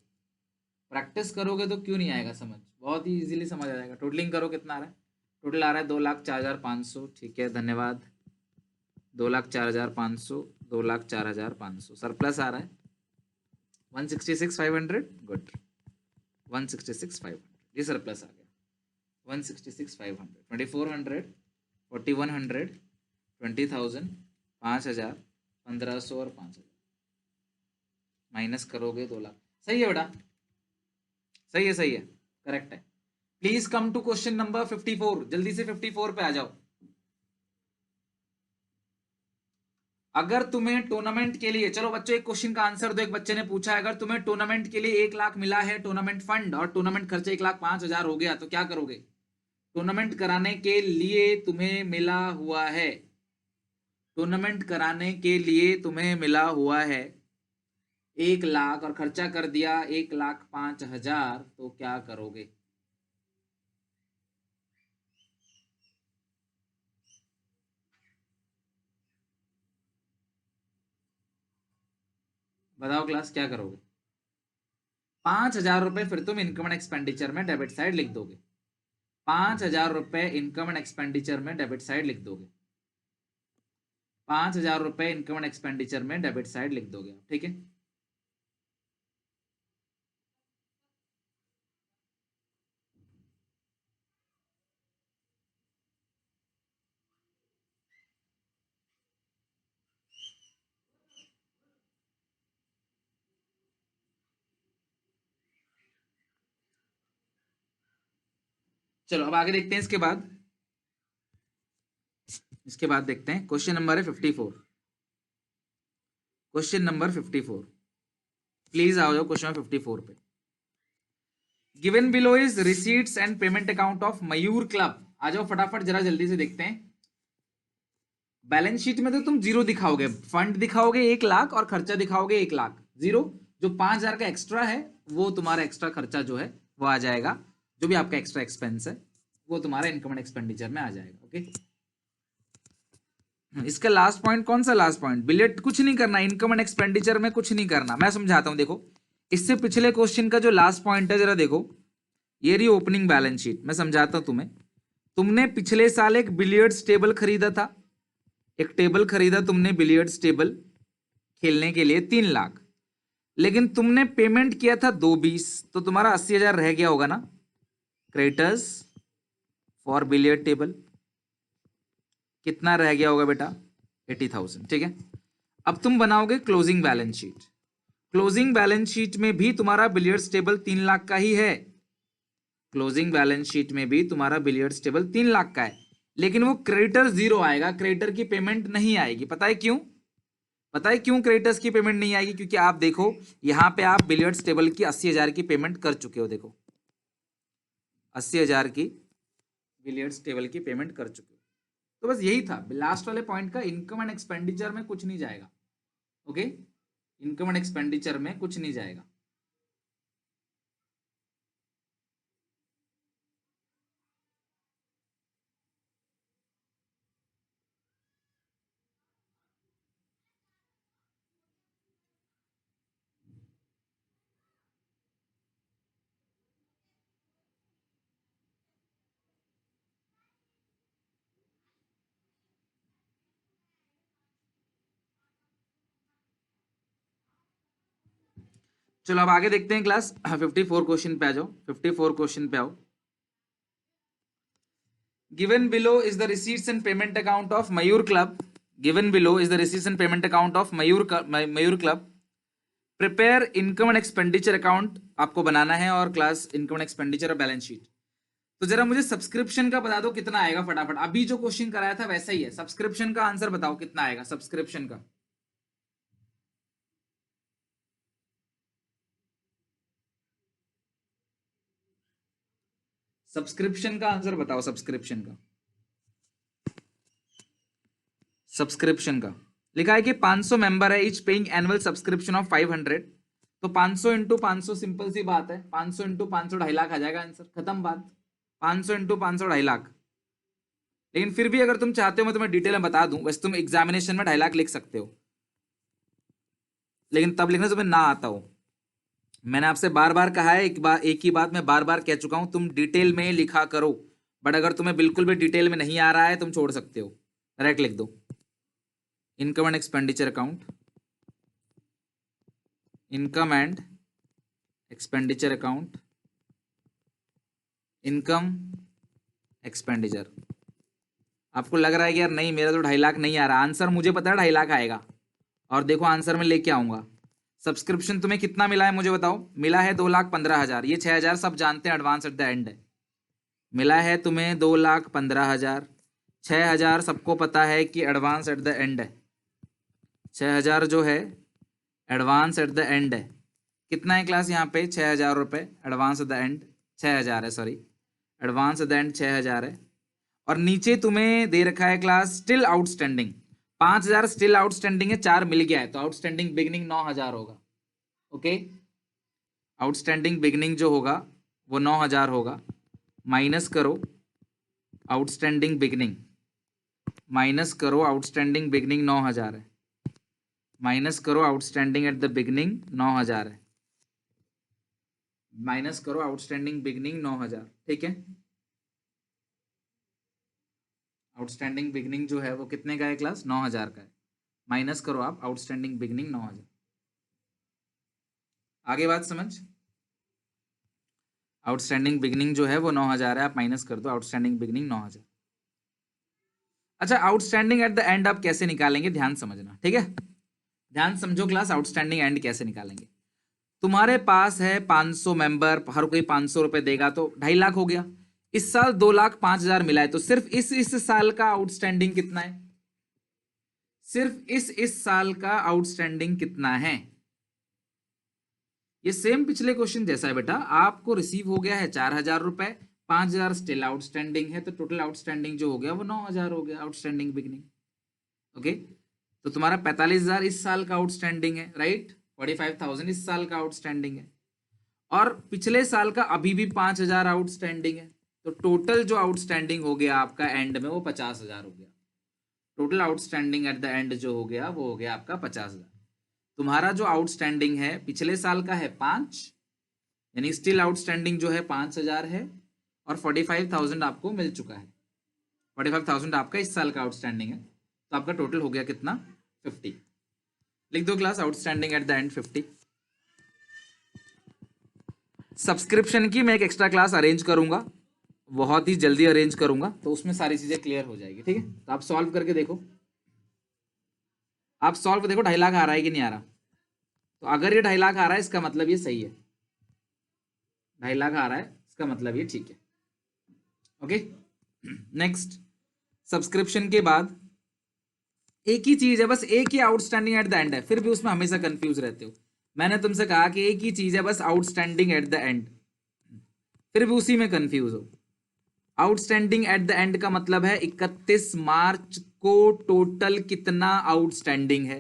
प्रैक्टिस करोगे तो क्यों नहीं आएगा समझ, बहुत ही इजीली समझ आ जाएगा। टोटलिंग करो, कितना आ रहा है? टोटल आ रहा है 2,04,500। ठीक है, धन्यवाद। 2,04,500, 2,04,500 सरप्लस आ रहा है। 166,500, गुड। 166,500 ये सरप्लस आ गया। 166,500, 2,400, 4,100, 20,000, 5,000, 1,500 और 5,000 माइनस करोगे 2 लाख। सही है बेटा, सही है, सही है, करेक्ट है। Please come to question number 54, जल्दी से 54 पे आ जाओ। अगर तुम्हें टूर्नामेंट के लिए, चलो बच्चों एक क्वेश्चन का आंसर दो। एक बच्चे ने पूछा है, अगर तुम्हें टूर्नामेंट के लिए 1 लाख मिला है टूर्नामेंट फंड, और टूर्नामेंट खर्चा 1,05,000 हो गया, तो क्या करोगे? टूर्नामेंट कराने के लिए तुम्हें मिला हुआ है, टूर्नामेंट कराने के लिए तुम्हें मिला हुआ है 1 लाख, और खर्चा कर दिया 1,05,000, तो क्या करोगे? बताओ क्लास, क्या करोगे? 5,000 रुपए फिर तुम इनकम एंड एक्सपेंडिचर में डेबिट साइड लिख दोगे। 5,000 रुपए इनकम एंड एक्सपेंडिचर में डेबिट साइड लिख दोगे। 5,000 रुपए इनकम एंड एक्सपेंडिचर में डेबिट साइड लिख दोगे, ठीक है। चलो अब आगे देखते हैं। इसके बाद देखते हैं क्वेश्चन नंबर है 54। क्वेश्चन नंबर 54, प्लीज आओ जाओ क्वेश्चन 54 पे। Given below is receipts and payment account of Mayur club. आ जाओ फटाफट, जरा जल्दी से देखते हैं। बैलेंस शीट में तो तुम जीरो दिखाओगे, फंड दिखाओगे 1 लाख और खर्चा दिखाओगे 1 लाख, जीरो। जो 5,000 का एक्स्ट्रा है वो तुम्हारा एक्स्ट्रा खर्चा जो है वो आ जाएगा, जो भी आपका एक्स्ट्रा एक्सपेंस है वो तुम्हारा इनकम एंड एक्सपेंडिचर में आ जाएगा, ओके। इसका लास्ट पॉइंट कौन सा? लास्ट पॉइंट बिलियर्ड कुछ नहीं करना, इनकम एंड एक्सपेंडिचर में कुछ नहीं करना। मैं समझाता हूं, देखो इससे पिछले क्वेश्चन का जो लास्ट पॉइंट है जरा देखो, ये रही ओपनिंग बैलेंस शीट। मैं समझाता हूं तुम्हें। तुमने पिछले साल एक बिलियर्ड्स टेबल खरीदा था, एक टेबल खरीदा तुमने बिलियर्ड्स टेबल खेलने के लिए 3 लाख, लेकिन तुमने पेमेंट किया था 2,20, तो तुम्हारा 80,000 रह गया होगा ना, क्रेडिटर्स फॉर बिलियर्ड टेबल। कितना रह गया होगा बेटा? 80,000, ठीक है। अब तुम बनाओगे closing balance sheet. Closing balance sheet में भी तुम्हारा बिलियर्ड्स टेबल 3 लाख का ही है। क्लोजिंग बैलेंस शीट में भी तुम्हारा बिलियर्ड्स टेबल 3 लाख का है, लेकिन वो क्रेडिटर जीरो आएगा, क्रेडिटर की पेमेंट नहीं आएगी। पता है क्यों? पता है क्यों क्रेडिटर्स की पेमेंट नहीं आएगी? क्योंकि आप देखो यहां पे आप बिलियर्ड्स टेबल की 80,000 की पेमेंट कर चुके हो। देखो 80,000 की बिलियर्ड्स टेबल की पेमेंट कर चुके हो। तो बस यही था लास्ट वाले पॉइंट का, इनकम एंड एक्सपेंडिचर में कुछ नहीं जाएगा, ओके। इनकम एंड एक्सपेंडिचर में कुछ नहीं जाएगा। चलो अब आगे देखते हैं क्लास 54 क्वेश्चन पे आ जाओ। 54 क्वेश्चन पे आओ। Given below is the receipts and payment account of Mayur club. Given below is the receipts and payment account of Mayur club. Prepare income and expenditure account आपको बनाना है, और क्लास इनकम एंड एक्सपेंडिचर और बैलेंस शीट। तो जरा मुझे सब्सक्रिप्शन का बता दो कितना आएगा फटाफट। अभी जो क्वेश्चन कराया था वैसा ही है, सब्सक्रिप्शन का आंसर बताओ कितना आएगा सब्सक्रिप्शन का। सब्सक्रिप्शन का आंसर बताओ, सब्सक्रिप्शन का। सब्सक्रिप्शन का लिखा है कि 500 मेंबर है, each paying annual subscription of 500। तो 500 इंटू 500 सिंपल सी बात है, 500 इंटू 500 2.5 लाख आ जाएगा आंसर, खत्म बात। 500 इंटू 500 2.5 लाख। लेकिन फिर भी अगर तुम चाहते हो मैं तुम्हें डिटेल में बता दूं, वैसे तुम एग्जामिनेशन में 2.5 लाख लिख सकते हो। लेकिन तब लिखना तुम्हें ना आता हो। मैंने आपसे बार बार कहा है, एक ही बात मैं बार बार कह चुका हूं, तुम डिटेल में लिखा करो। बट अगर तुम्हें बिल्कुल भी डिटेल में नहीं आ रहा है तुम छोड़ सकते हो, डायरेक्ट लिख दो income and expenditure account, income and expenditure account, income expenditure. आपको लग रहा है कि यार नहीं मेरा तो 2.5 लाख नहीं आ रहा, आंसर मुझे पता है 2.5 लाख आएगा। और देखो आंसर में लेके आऊंगा। सब्सक्रिप्शन तुम्हें कितना मिला है मुझे बताओ। मिला है 2,15,000, ये 6,000 सब जानते हैं एडवांस एट द एंड है। मिला है तुम्हें 2,15,000, 6,000 सबको पता है कि एडवांस एट द एंड है। 6,000 जो है एडवांस एट द एंड है। कितना है क्लास यहाँ पे? 6,000 रुपये एडवांस एट द एंड। 6,000 है, sorry, advance at the and 6,000 है। और नीचे तुम्हें दे रखा है class still outstanding 5,000 still outstanding है, 4 मिल गया है तो आउटस्टैंडिंग बिगनिंग 9,000 होगा। ओके, आउटस्टैंडिंग बिगनिंग जो होगा वो 9,000 होगा। माइनस करो आउटस्टैंडिंग बिगनिंग, माइनस करो आउटस्टैंडिंग बिगनिंग 9,000 है, माइनस करो आउटस्टैंडिंग एट द बिगनिंग 9,000 है, माइनस करो आउटस्टैंडिंग बिगनिंग 9,000। ठीक है, आउटस्टैंडिंग बिगनिंग जो है वो कितने का है क्लास? 9,000 का है। माइनस करो आप आउटस्टैंडिंग बिगनिंग 9,000। आगे बात समझ? आउटस्टैंडिंग बिगनिंग जो है वो 9,000 है, आप माइनस कर दो आउटस्टैंडिंग बिगनिंग 9,000। अच्छा, आउटस्टैंडिंग एट द एंड आप कैसे निकालेंगे ध्यान समझना, ठीक है? ध्यान समझो क्लास, आउटस्टैंडिंग एंड कैसे निकालेंगे। तुम्हारे पास है 500 मेंबर, हर कोई 500 रुपए देगा तो 2.5 लाख हो गया। इस साल 2,05,000 मिला है तो सिर्फ इस साल का आउटस्टैंडिंग कितना है? सिर्फ इस साल का आउटस्टैंडिंग कितना है? ये सेम पिछले क्वेश्चन जैसा है बेटा। आपको रिसीव हो गया है 4,000 रुपए, 5,000 स्टिल आउटस्टैंडिंग है तो टोटल आउटस्टैंडिंग जो हो गया वो 9,000 हो गया, आउटस्टैंडिंग बिगनिंग। ओके, तो तुम्हारा 45,000 इस साल का आउटस्टैंडिंग है, राइट? 45,000 इस साल का आउटस्टैंडिंग है और पिछले साल का अभी भी 5,000 आउटस्टैंडिंग है। तो टोटल जो आउटस्टैंडिंग हो गया आपका एंड में वो 50,000 हो गया। Total outstanding at the and जो हो गया वो हो गया आपका 50,000। तुम्हारा जो आउटस्टैंडिंग है पिछले साल का है 5, यानी स्टिल आउटस्टैंडिंग जो है 5,000 है और 45,000 आपको मिल चुका है। 45,000 आपका इस साल का आउटस्टैंडिंग है तो आपका टोटल हो गया कितना? 50। लिख दो class outstanding at the and 50। Subscription की मैं एक एक्स्ट्रा क्लास अरेंज करूंगा, बहुत ही जल्दी अरेंज करूंगा, तो उसमें सारी चीजें क्लियर हो जाएगी। ठीक है, तो आप सॉल्व करके देखो, आप सॉल्व देखो 2.5 लाख आ रहा है कि नहीं आ रहा। तो अगर ये 2.5 लाख आ रहा है इसका मतलब ये सही है, 2.5 लाख आ रहा है इसका मतलब ये ठीक है। ओके, नेक्स्ट, सब्सक्रिप्शन के बाद एक ही चीज है, बस एक ही आउटस्टैंडिंग एट द एंड है, फिर भी उसमें हमेशा कंफ्यूज रहते हो। मैंने तुमसे कहा कि एक ही चीज है बस आउटस्टैंडिंग एट द एंड, फिर भी उसी में कंफ्यूज हो। आउटस्टैंडिंग एट द एंड का मतलब है 31 मार्च को टोटल कितना आउटस्टैंडिंग है।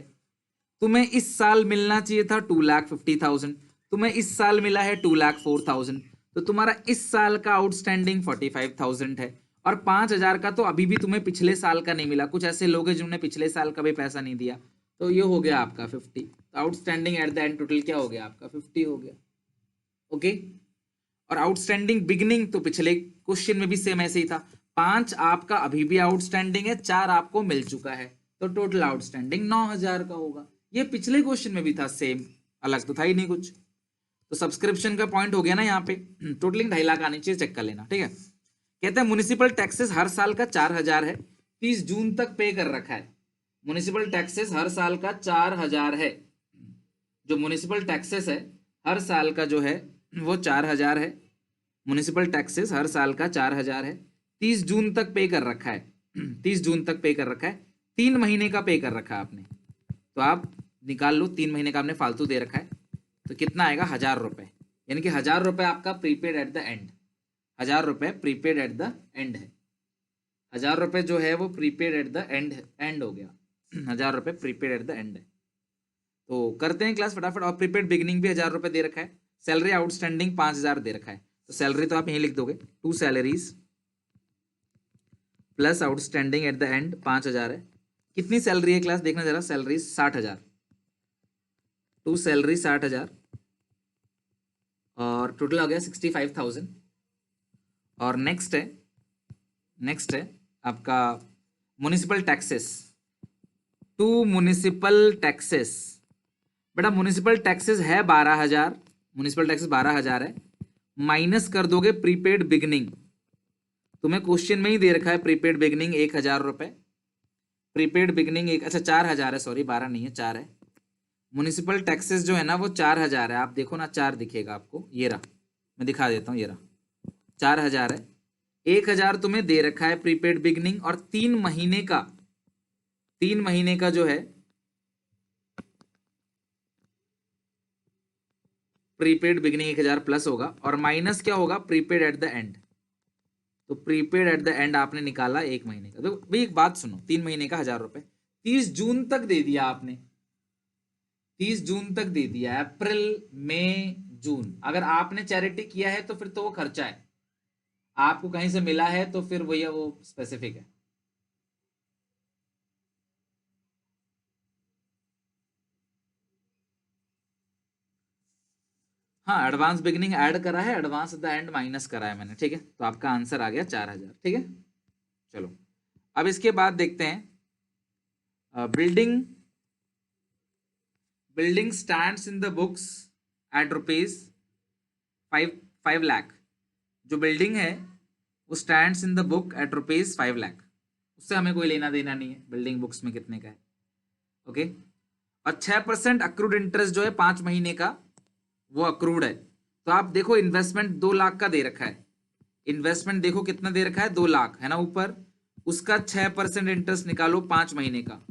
तुम्हें इस साल मिलना चाहिए था 2,50,000, तुम्हें इस साल मिला है 2,04,000, तो तुम्हारा इस साल का आउटस्टैंडिंग 45,000 है। और 5,000 का तो अभी भी तुम्हें पिछले साल का नहीं मिला, कुछ ऐसे लोग हैं जिन्होंने पिछले साल का भी पैसा नहीं दिया, तो ये हो गया आपका 50। तो outstanding at the and total क्या हो गया आपका? 50 हो गया। ओके, और आउटस्टैंडिंग बिगनिंग तो पिछले क्वेश्चन में भी सेम ऐसे ही था, 5 आपका अभी भी आउटस्टैंडिंग है, 4 आपको मिल चुका है, तो टोटल आउटस्टैंडिंग 9,000 का होगा। ये पिछले क्वेश्चन में भी था सेम, अलग तो था ही नहीं कुछ। तो सब्सक्रिप्शन का पॉइंट हो गया ना यहाँ पे, टोटलिंग 2.5 लाख आनी चाहिए, चेक कर लेना। ठीक है, कहते हैं म्युनिसिपल टैक्सेस हर साल का 4,000 है, 30 जून तक पे कर रखा है। म्युनिसिपल टैक्सेस हर साल का 4,000 है, जो म्युनिसिपल टैक्सेस है हर साल का जो है वो 4,000 है। म्युनिसिपल टैक्सेस हर साल का 4,000 है, 30 जून तक पे कर रखा है। 30 जून तक पे कर रखा है, 3 महीने का पे कर रखा है आपने, तो आप निकाल लो 3 महीने का आपने फालतू दे रखा है, तो कितना आएगा? 1,000 रुपये, यानी कि 1,000 रुपये आपका प्रीपेड एट द एंड, 1,000 रुपये प्रीपेड एट द एंड है। 1,000 रुपये जो है वो प्रीपेड एट द एंड हो गया। 1,000 रुपये प्रीपेड एट द एंड है। तो करते हैं क्लास फटाफट। और प्रीपेड बिगनिंग भी 1,000 रुपये दे रखा है, सैलरी आउटस्टैंडिंग 5,000 दे रखा है, तो सैलरी तो आप यहीं लिख दोगे, 2 salaries plus outstanding at the and 5,000 है। कितनी सैलरी है क्लास देखना जरा, सैलरी 60,000, टू सैलरी 60,000 और टोटल हो गया 65,000। और नेक्स्ट है आपका municipal taxes. To municipal taxes, बेटा म्युनिसिपल टैक्सेस है 12,000, म्युनिसिपल टैक्सेस 12,000 है, माइनस कर दोगे प्रीपेड बिगनिंग। तुम्हें क्वेश्चन में ही दे रखा है प्रीपेड बिगनिंग 1,000 रुपए, प्रीपेड बिगनिंग एक, अच्छा 4,000 है, सॉरी 12 नहीं है 4 है। म्युनिसिपल टैक्सेस जो है ना वो 4,000 है, आप देखो ना 4 दिखेगा आपको, ये रहा, मैं दिखा देता हूँ, ये रहा 4,000 है। 1,000 तुम्हें दे रखा है प्रीपेड बिगनिंग, और 3 महीने का जो है प्रीपेड बिगनिंग 1,000 प्लस होगा, और माइनस क्या होगा प्रीपेड एट द एंड। तो प्रीपेड एट द एंड आपने निकाला 1 महीने का। तो भाई एक बात सुनो, 3 महीने का 1,000 रुपए 30 जून तक दे दिया आपने, 30 जून तक दे दिया, अप्रैल मई जून। अगर आपने चैरिटी किया है तो फिर तो वो खर्चा है, आपको कहीं से मिला है तो फिर वही है, वो स्पेसिफिक है। हाँ एडवांस बिगिनिंग ऐड करा है, advance at the end minus करा है मैंने, ठीक है। तो आपका आंसर आ गया 4,000, ठीक है। चलो अब इसके बाद देखते हैं building stands in the books at rupees 5 lakh. जो बिल्डिंग है वो stands in the book at rupees 5 lakh, उससे हमें कोई लेना देना नहीं है बिल्डिंग बुक्स में कितने का है, ओके। और 6% अक्रूड इंटरेस्ट जो है 5 महीने का वो अक्रूड है। तो आप देखो इन्वेस्टमेंट 2 लाख का दे रखा है, इन्वेस्टमेंट देखो कितना दे रखा है 2 लाख है ना ऊपर, उसका 6% इंटरेस्ट निकालो 5 महीने का।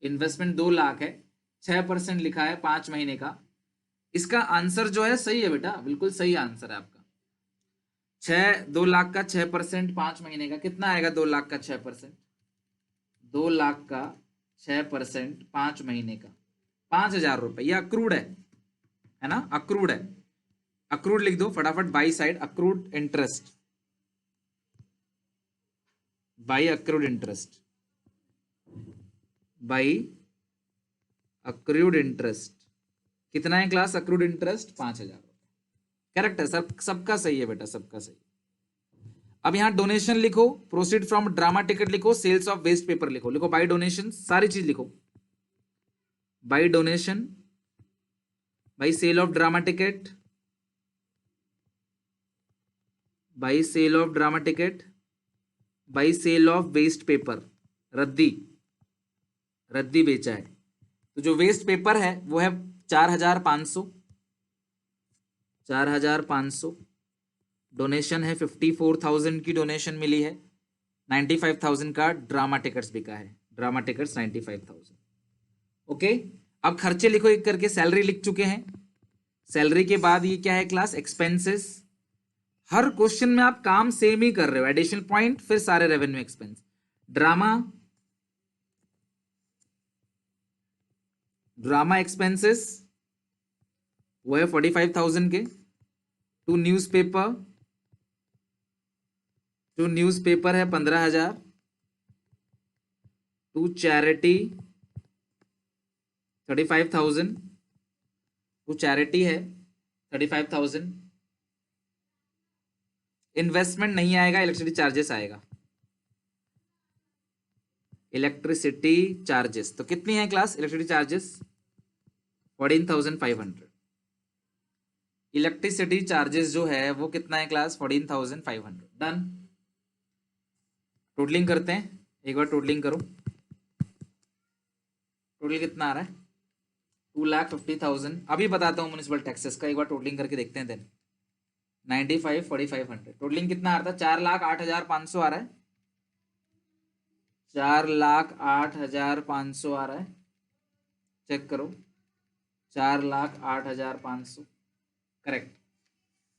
इन्वेस्टमेंट 2 लाख है, 6% लिखा है 5 महीने का। इसका आंसर जो है सही है बेटा, बिल्कुल सही आंसर है आपका। 2 लाख का 6% 5 महीने का कितना आएगा? 2 लाख का 6%, 2 लाख का 6% 5 महीने का 5,000 रुपए। ये अक्रूड है ना, अक्रूड है। अक्रूड लिख दो फटाफट by side, accrued interest, by accrued interest, by accrued interest कितना है क्लास? अक्रूड इंटरेस्ट 5,000 रुपए। करेक्ट है, सबका सही है बेटा, सबका सही। अब यहाँ डोनेशन लिखो, प्रोसीड फ्रॉम ड्रामा टिकट लिखो, सेल्स ऑफ वेस्ट पेपर लिखो बाई डोनेशन, सारी चीज लिखो। By donation, by sale of drama ticket, by sale of drama ticket, by sale of waste paper, रद्दी बेचा है। तो जो वेस्ट पेपर है वो है 4,500, 4,500। डोनेशन है 54,000 की डोनेशन मिली है, 95,000 का ड्रामा टिकट्स बिका है, ड्रामा टिकट्स 95,000, ओके। अब खर्चे लिखो एक करके, सैलरी लिख चुके हैं, सैलरी के बाद ये क्या है क्लास? एक्सपेंसेस। हर क्वेश्चन में आप काम सेम ही कर रहे हो, एडिशनल पॉइंट फिर सारे रेवेन्यू एक्सपेंस। ड्रामा एक्सपेंसेस वो है 45,000 के। टू न्यूज़पेपर है 15,000। टू चैरिटी 35,000, टू चैरिटी है 35,000। इन्वेस्टमेंट नहीं आएगा, इलेक्ट्रिसिटी चार्जेस आएगा, इलेक्ट्रिसिटी चार्जेस। तो कितनी है class electricity charges? 14,500। Electricity charges जो है वो कितना है क्लास? 14,500। डन। टोटलिंग करते हैं, एक बार टोटलिंग करो, टोटल कितना आ रहा है? 2,50,000। अभी बताता हूँ म्यूनिसिपल टैक्सेस का, एक बार टोटलिंग करके देखते हैं। देन 95, 4,500 टोटलिंग कितना आ रहा था? 4,08,500 आ रहा है, 4,08,500 आ रहा है, चेक करो, 4,08,500 करेक्ट।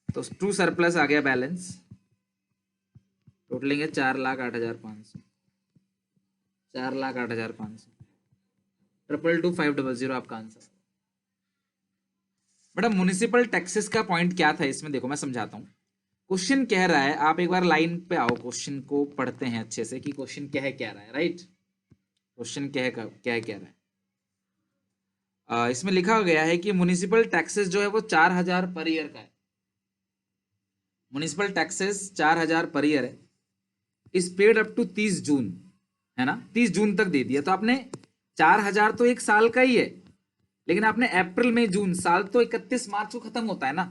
तो ट्रू सरप्लस आ गया बैलेंस, टोटलिंग है 4,08,500, 4,08,500, 222,500 आपका आंसर। मैडम म्युनिसिपल टैक्सेस का पॉइंट क्या था इसमें? देखो मैं समझाता हूँ। क्वेश्चन कह रहा है, आप एक बार लाइन पे आओ, क्वेश्चन को पढ़ते हैं अच्छे से कि क्वेश्चन क्या है, क्या रहा है, राइट? क्वेश्चन क्या है, क्या है, क्या रहा है। इसमें लिखा गया है कि म्युनिसिपल टैक्सेस जो है वो 4,000 पर ईयर का है। म्युनिसिपल टैक्सेस 4,000 पर ईयर है, इज पेड अप टू 30 जून, है ना, 30 जून तक दे दिया। तो आपने 4,000 तो एक साल का ही है, लेकिन आपने अप्रैल मई जून, साल तो 31 मार्च को खत्म होता है ना,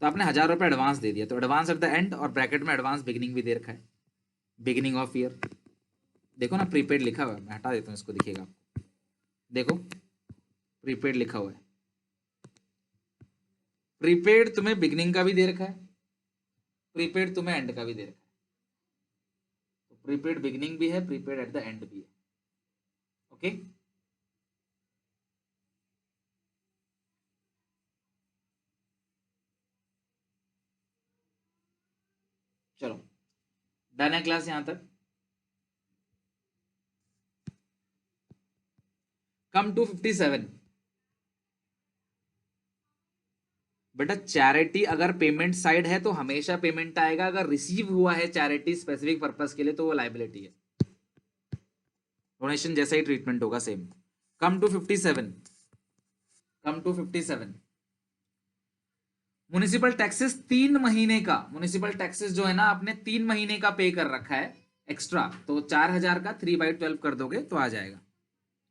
तो आपने 1,000 रुपये एडवांस दे दिया। तो एडवांस एट द एंड, और ब्रैकेट में एडवांस बिगिनिंग भी दे रखा है, बिगिनिंग ऑफ ईयर। देखो ना प्रीपेड लिखा हुआ है, मैं हटा देता हूँ इसको, दिखेगा आपको, देखो प्रीपेड लिखा हुआ है। प्रीपेड तुम्हें बिगिनिंग का भी दे रखा है, प्रीपेड तुम्हें एंड का भी दे रखा है। तो प्रीपेड बिगिनिंग भी है, प्रीपेड एट द एंड भी है। ओके, चलो डन है क्लास यहां तक। Come to 57। बेटा चैरिटी अगर पेमेंट साइड है तो हमेशा पेमेंट आएगा, अगर रिसीव हुआ है चैरिटी स्पेसिफिक पर्पस के लिए तो वो लाइबिलिटी है, डोनेशन जैसा ही ट्रीटमेंट होगा same. Come to 57, come to 57। Municipal taxes 3 महीने का, म्युनिसिपल टैक्सेस जो है ना आपने 3 महीने का पे कर रखा है एक्स्ट्रा, तो 4,000 का 3/12 कर दोगे तो आ जाएगा।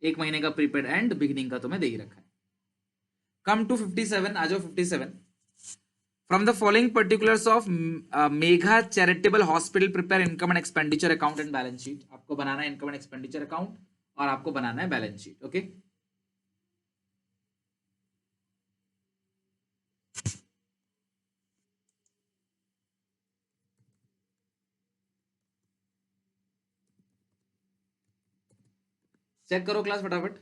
1 महीने का प्रीपेड एंड बिगिनिंग का तुम्हें दे ही रखा है। कम टू 57, आ जाओ 57। From the following particulars of Megha charitable hospital prepare income and expenditure account and balance sheet. आपको बनाना है इनकम एंड एक्सपेंडिचर अकाउंट और आपको बनाना है बैलेंस शीट। ओके, चेक करो क्लास फटाफट।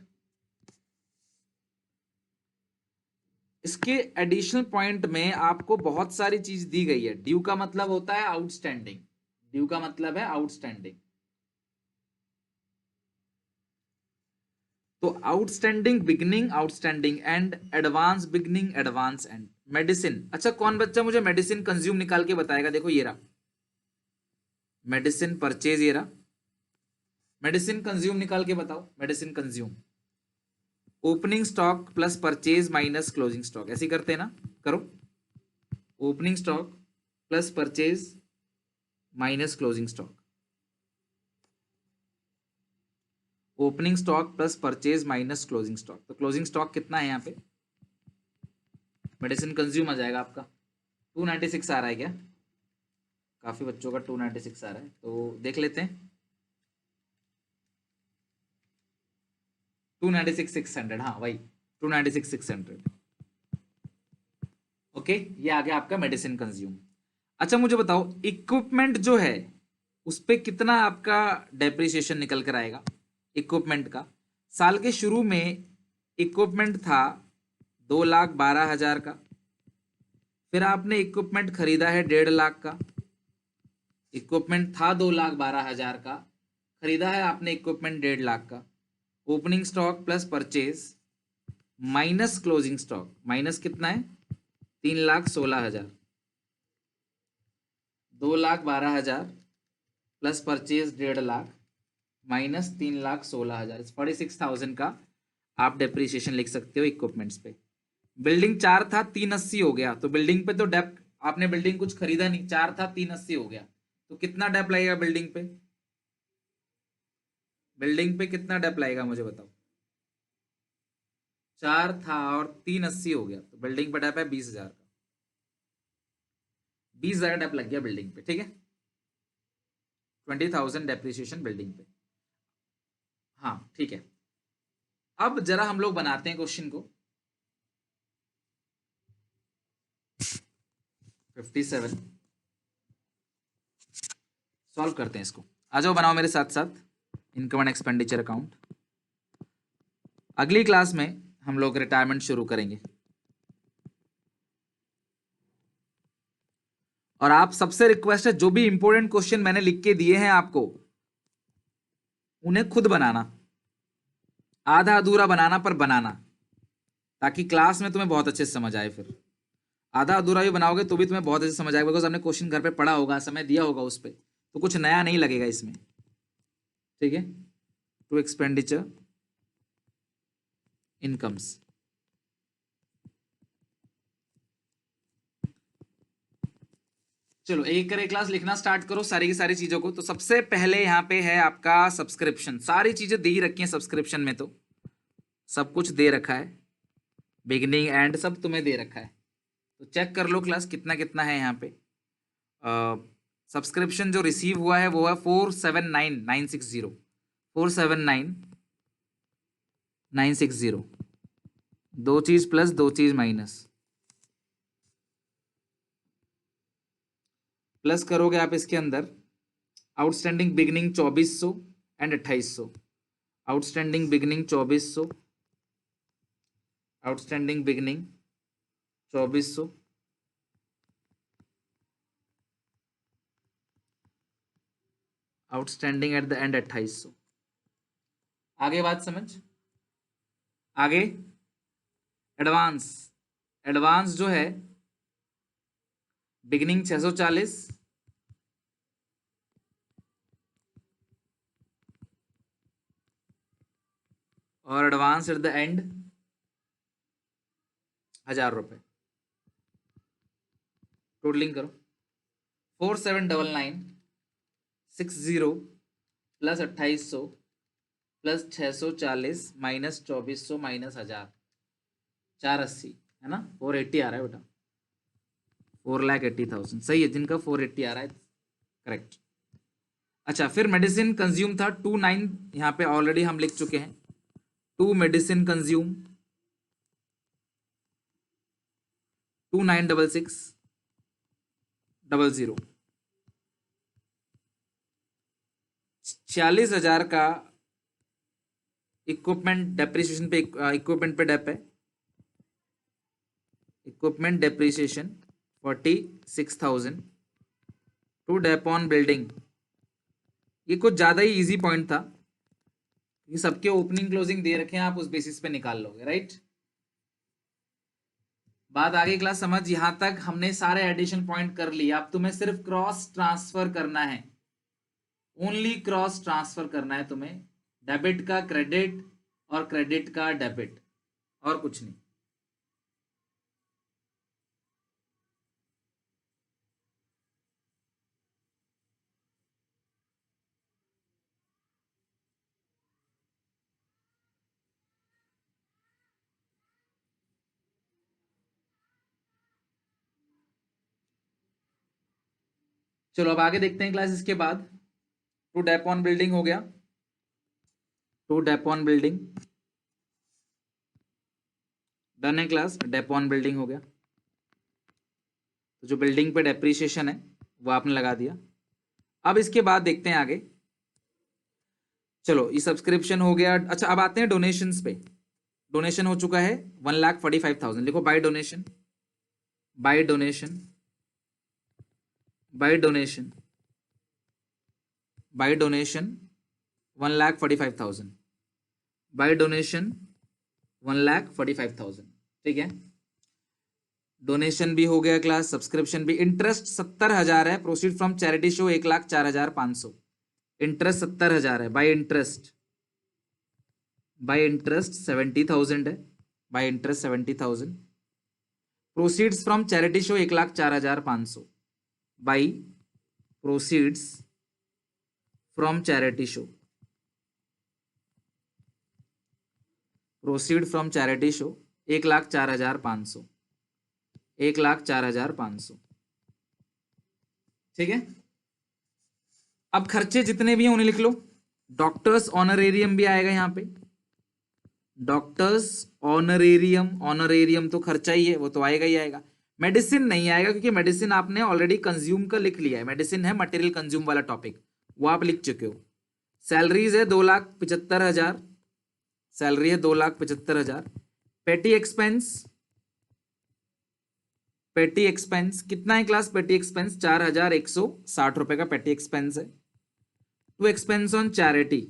इसके एडिशनल पॉइंट में आपको बहुत सारी चीज दी गई है। ड्यू का मतलब होता है आउटस्टैंडिंग, ड्यू का मतलब है आउटस्टैंडिंग। तो outstanding beginning, outstanding and, advance beginning, advance and. Medicine, अच्छा कौन बच्चा मुझे मेडिसिन कंज्यूम निकाल के बताएगा? देखो ये रहा मेडिसिन परचेज, ये रहा मेडिसिन कंज्यूम, निकाल के बताओ medicine consume. Opening stock plus purchase minus closing stock, ऐसे करते हैं ना, करो। Opening stock plus purchase minus closing stock, opening stock plus purchase minus closing stock. तो क्लोजिंग स्टॉक कितना है यहाँ पे? मेडिसिन कंज्यूम आ जाएगा आपका 296 आ रहा है क्या? काफी बच्चों का 296 आ रहा है, तो देख लेते हैं। 296,600, हाँ वही 296,600। ओके, ये आ गया आपका मेडिसिन कंज्यूम। अच्छा मुझे बताओ इक्विपमेंट जो है उस पे कितना आपका डेप्रिसिएशन निकल कर आएगा? इक्विपमेंट का साल के शुरू में इक्विपमेंट था 2,12,000 का, फिर आपने इक्विपमेंट खरीदा है 1.5 लाख का। इक्विपमेंट था 2,12,000 का, खरीदा है आपने इक्विपमेंट 1.5 लाख का। Opening stock plus purchase minus closing stock, minus कितना है? 3,16,000। 2,12,000 प्लस परचेज 1.5 लाख माइनस 3,16,000, 46,000 का आप डेप्रिसिएशन लिख सकते हो इक्विपमेंट्स पे। बिल्डिंग 4 था 380 हो गया, तो बिल्डिंग पे तो डेप, आपने बिल्डिंग कुछ खरीदा नहीं, 4 था 380 हो गया, तो कितना डेप लगेगा बिल्डिंग पे? बिल्डिंग पे कितना डेप लगेगा मुझे बताओ? 4 था और 380 हो गया, तो बिल्डिंग पे डेप है 20,000 का। 20,000 डेप लग गया बिल्डिंग पे, ठीक है। 20,000 डेप्रिसिएशन बिल्डिंग पे, हाँ ठीक है। अब जरा हम लोग बनाते हैं क्वेश्चन को। 57 सॉल्व करते हैं इसको, आ जाओ बनाओ मेरे साथ साथ इनकम एंड एक्सपेंडिचर अकाउंट। अगली क्लास में हम लोग रिटायरमेंट शुरू करेंगे, और आप सबसे रिक्वेस्ट है जो भी इंपॉर्टेंट क्वेश्चन मैंने लिख के दिए हैं आपको उन्हें खुद बनाना, आधा अधूरा बनाना पर बनाना, ताकि क्लास में तुम्हें बहुत अच्छे से समझ आए। फिर आधा अधूरा भी बनाओगे तो भी तुम्हें बहुत अच्छे से समझ आएगा, बिकॉज हमने क्वेश्चन घर पे पढ़ा होगा, समय दिया होगा उस पर, तो कुछ नया नहीं लगेगा इसमें, ठीक है। टू एक्सपेंडिचर इनकम्स, चलो एक करे क्लास लिखना स्टार्ट करो सारी की सारी चीजों को। तो सबसे पहले यहाँ पे है आपका सब्सक्रिप्शन, सारी चीजें दे ही रखी हैं सब्सक्रिप्शन में, तो सब कुछ दे रखा है, बिगिनिंग एंड सब तुम्हें दे रखा है। तो चेक कर लो क्लास कितना कितना है यहाँ पे। सब्सक्रिप्शन जो रिसीव हुआ है वो है 479960, 479960, दो चीज प्लस दो चीज माइनस, प्लस करोगे आप इसके अंदर outstanding beginning 2400 and 2800, outstanding beginning 2400, outstanding beginning 2400, outstanding at the and 2800। आगे बात समझ, आगे एडवांस, एडवांस जो है बिगनिंग 640, और एडवांस एट द एंड 1000 रुपए। टोटलिंग करो 479960 प्लस 2800 प्लस 640 माइनस 2400 माइनस 1000, 480 है ना, 480 आ रहा है बेटा, 4,80,000 सही है, जिनका 480 आ रहा है करेक्ट। अच्छा फिर मेडिसिन कंज्यूम था 29, यहाँ पे ऑलरेडी हम लिख चुके हैं, 2 मेडिसिन कंज्यूम 296600, 46,000 का इक्विपमेंट डेप्रिसिएशन पे, इक्विपमेंट पे डेप है, equipment depreciation 46,000 to dep on building. ये कुछ ज्यादा ही इजी पॉइंट था, ये सबके ओपनिंग क्लोजिंग दे रखे हैं, आप उस बेसिस पे निकाल लोगे राइट। बात आगे क्लास समझ, यहां तक हमने सारे एडिशन पॉइंट कर लिए, अब तुम्हें सिर्फ क्रॉस ट्रांसफर करना है, ओनली क्रॉस ट्रांसफर करना है तुम्हें, डेबिट का क्रेडिट और क्रेडिट का डेबिट, और कुछ नहीं। चलो अब आगे देखते हैं क्लास, इसके बाद टू डेप ऑन बिल्डिंग हो गया, to dep on building done है क्लास, डेप ऑन बिल्डिंग हो गया, तो जो बिल्डिंग पे डेप्रीशिएशन है वो आपने लगा दिया। अब इसके बाद देखते हैं आगे, चलो ये सब्सक्रिप्शन हो गया। अच्छा अब आते हैं डोनेशंस पे, डोनेशन हो चुका है 1,45,000, लिखो by donation, by donation, by donation, by donation 1,45,000, by donation 1,45,000, ठीक है। डोनेशन भी हो गया क्लास, सब्सक्रिप्शन भी। इंटरेस्ट 70,000 है, proceed from charity show 1,04,500, interest 70,000 है, बाय इंटरेस्ट, बाय इंटरेस्ट 70,000 है, bye interest 70,000, proceeds from charity show 1,04,500, by proceeds from charity show, proceed from charity show 1,04,500, 1,04,500, ठीक है। अब खर्चे जितने भी हैं उन्हें लिख लो, डॉक्टर्स ऑनरेरियम भी आएगा यहाँ पे, डॉक्टर्स ऑनरेरियम, ऑनरेरियम तो खर्चा ही है, वो तो आएगा ही आएगा। मेडिसिन नहीं आएगा क्योंकि मेडिसिन आपने ऑलरेडी कंज्यूम का लिख लिया है, मेडिसिन है मटेरियल कंज्यूम वाला टॉपिक, वो आप लिख चुके हो। सैलरीज है 2,75,000, सैलरी है 2,75,000। पेटी एक्सपेंस, पेटी एक्सपेंस कितना है क्लास, पेटी एक्सपेंस 4,160 रुपए का पेटी एक्सपेंस है। To expense on charity,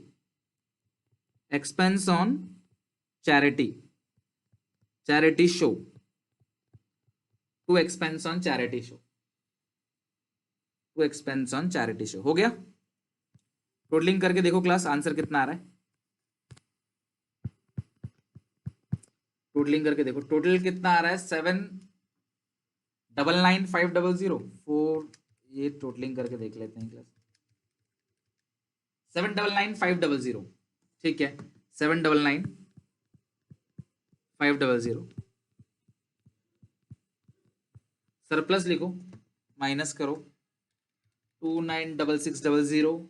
expense on charity, charity show, to expense on charity show, to expense on charity show हो गया। टोटलिंग करके देखो क्लास आंसर कितना आ रहा है, टोटलिंग करके देखो टोटल कितना आ रहा है, 7,99,500 4, ये टोटलिंग करके देख लेते हैं क्लास। 799,500, ठीक है, 799,500, सरप्लस लिखो, माइनस करो 296600।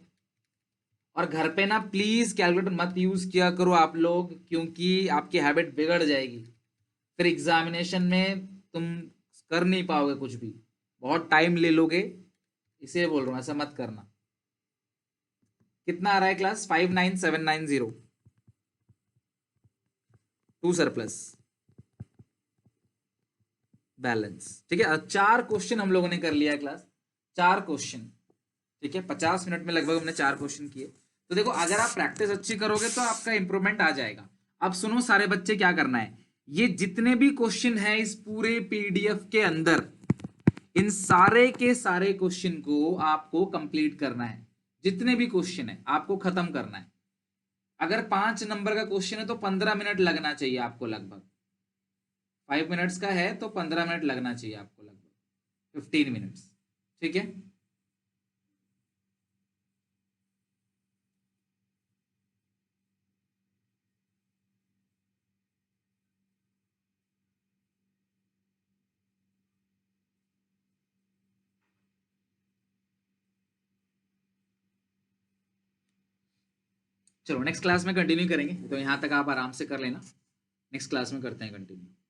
और घर पे ना प्लीज कैलकुलेटर मत यूज किया करो आप लोग, क्योंकि आपकी हैबिट बिगड़ जाएगी, फिर एग्जामिनेशन में तुम कर नहीं पाओगे कुछ भी, बहुत टाइम ले लोगे, इसे बोल रहा हूँ ऐसा मत करना। कितना आ रहा है क्लास? 59790, 2 सरप्लस बैलेंस, ठीक है। 4 क्वेश्चन हम लोगों ने कर लिया क्लास, 4 क्वेश्चन, ठीक है, 50 मिनट में लगभग हमने 4 क्वेश्चन किए। तो देखो अगर आप प्रैक्टिस अच्छी करोगे तो आपका इंप्रूवमेंट आ जाएगा। अब सुनो सारे बच्चे, क्या करना है, ये जितने भी क्वेश्चन है इस पूरे पीडीएफ के अंदर, इन सारे के सारे क्वेश्चन को आपको कंप्लीट करना है। जितने भी क्वेश्चन है आपको खत्म करना है। अगर 5 नंबर का क्वेश्चन है तो 15 मिनट लगना चाहिए आपको, लगभग 5 मिनट्स का है तो 15 मिनट लगना चाहिए आपको, लगभग 15 मिनट्स, ठीक है। चलो नेक्स्ट क्लास में कंटिन्यू करेंगे, तो यहाँ तक आप आराम से कर लेना, नेक्स्ट क्लास में करते हैं कंटिन्यू।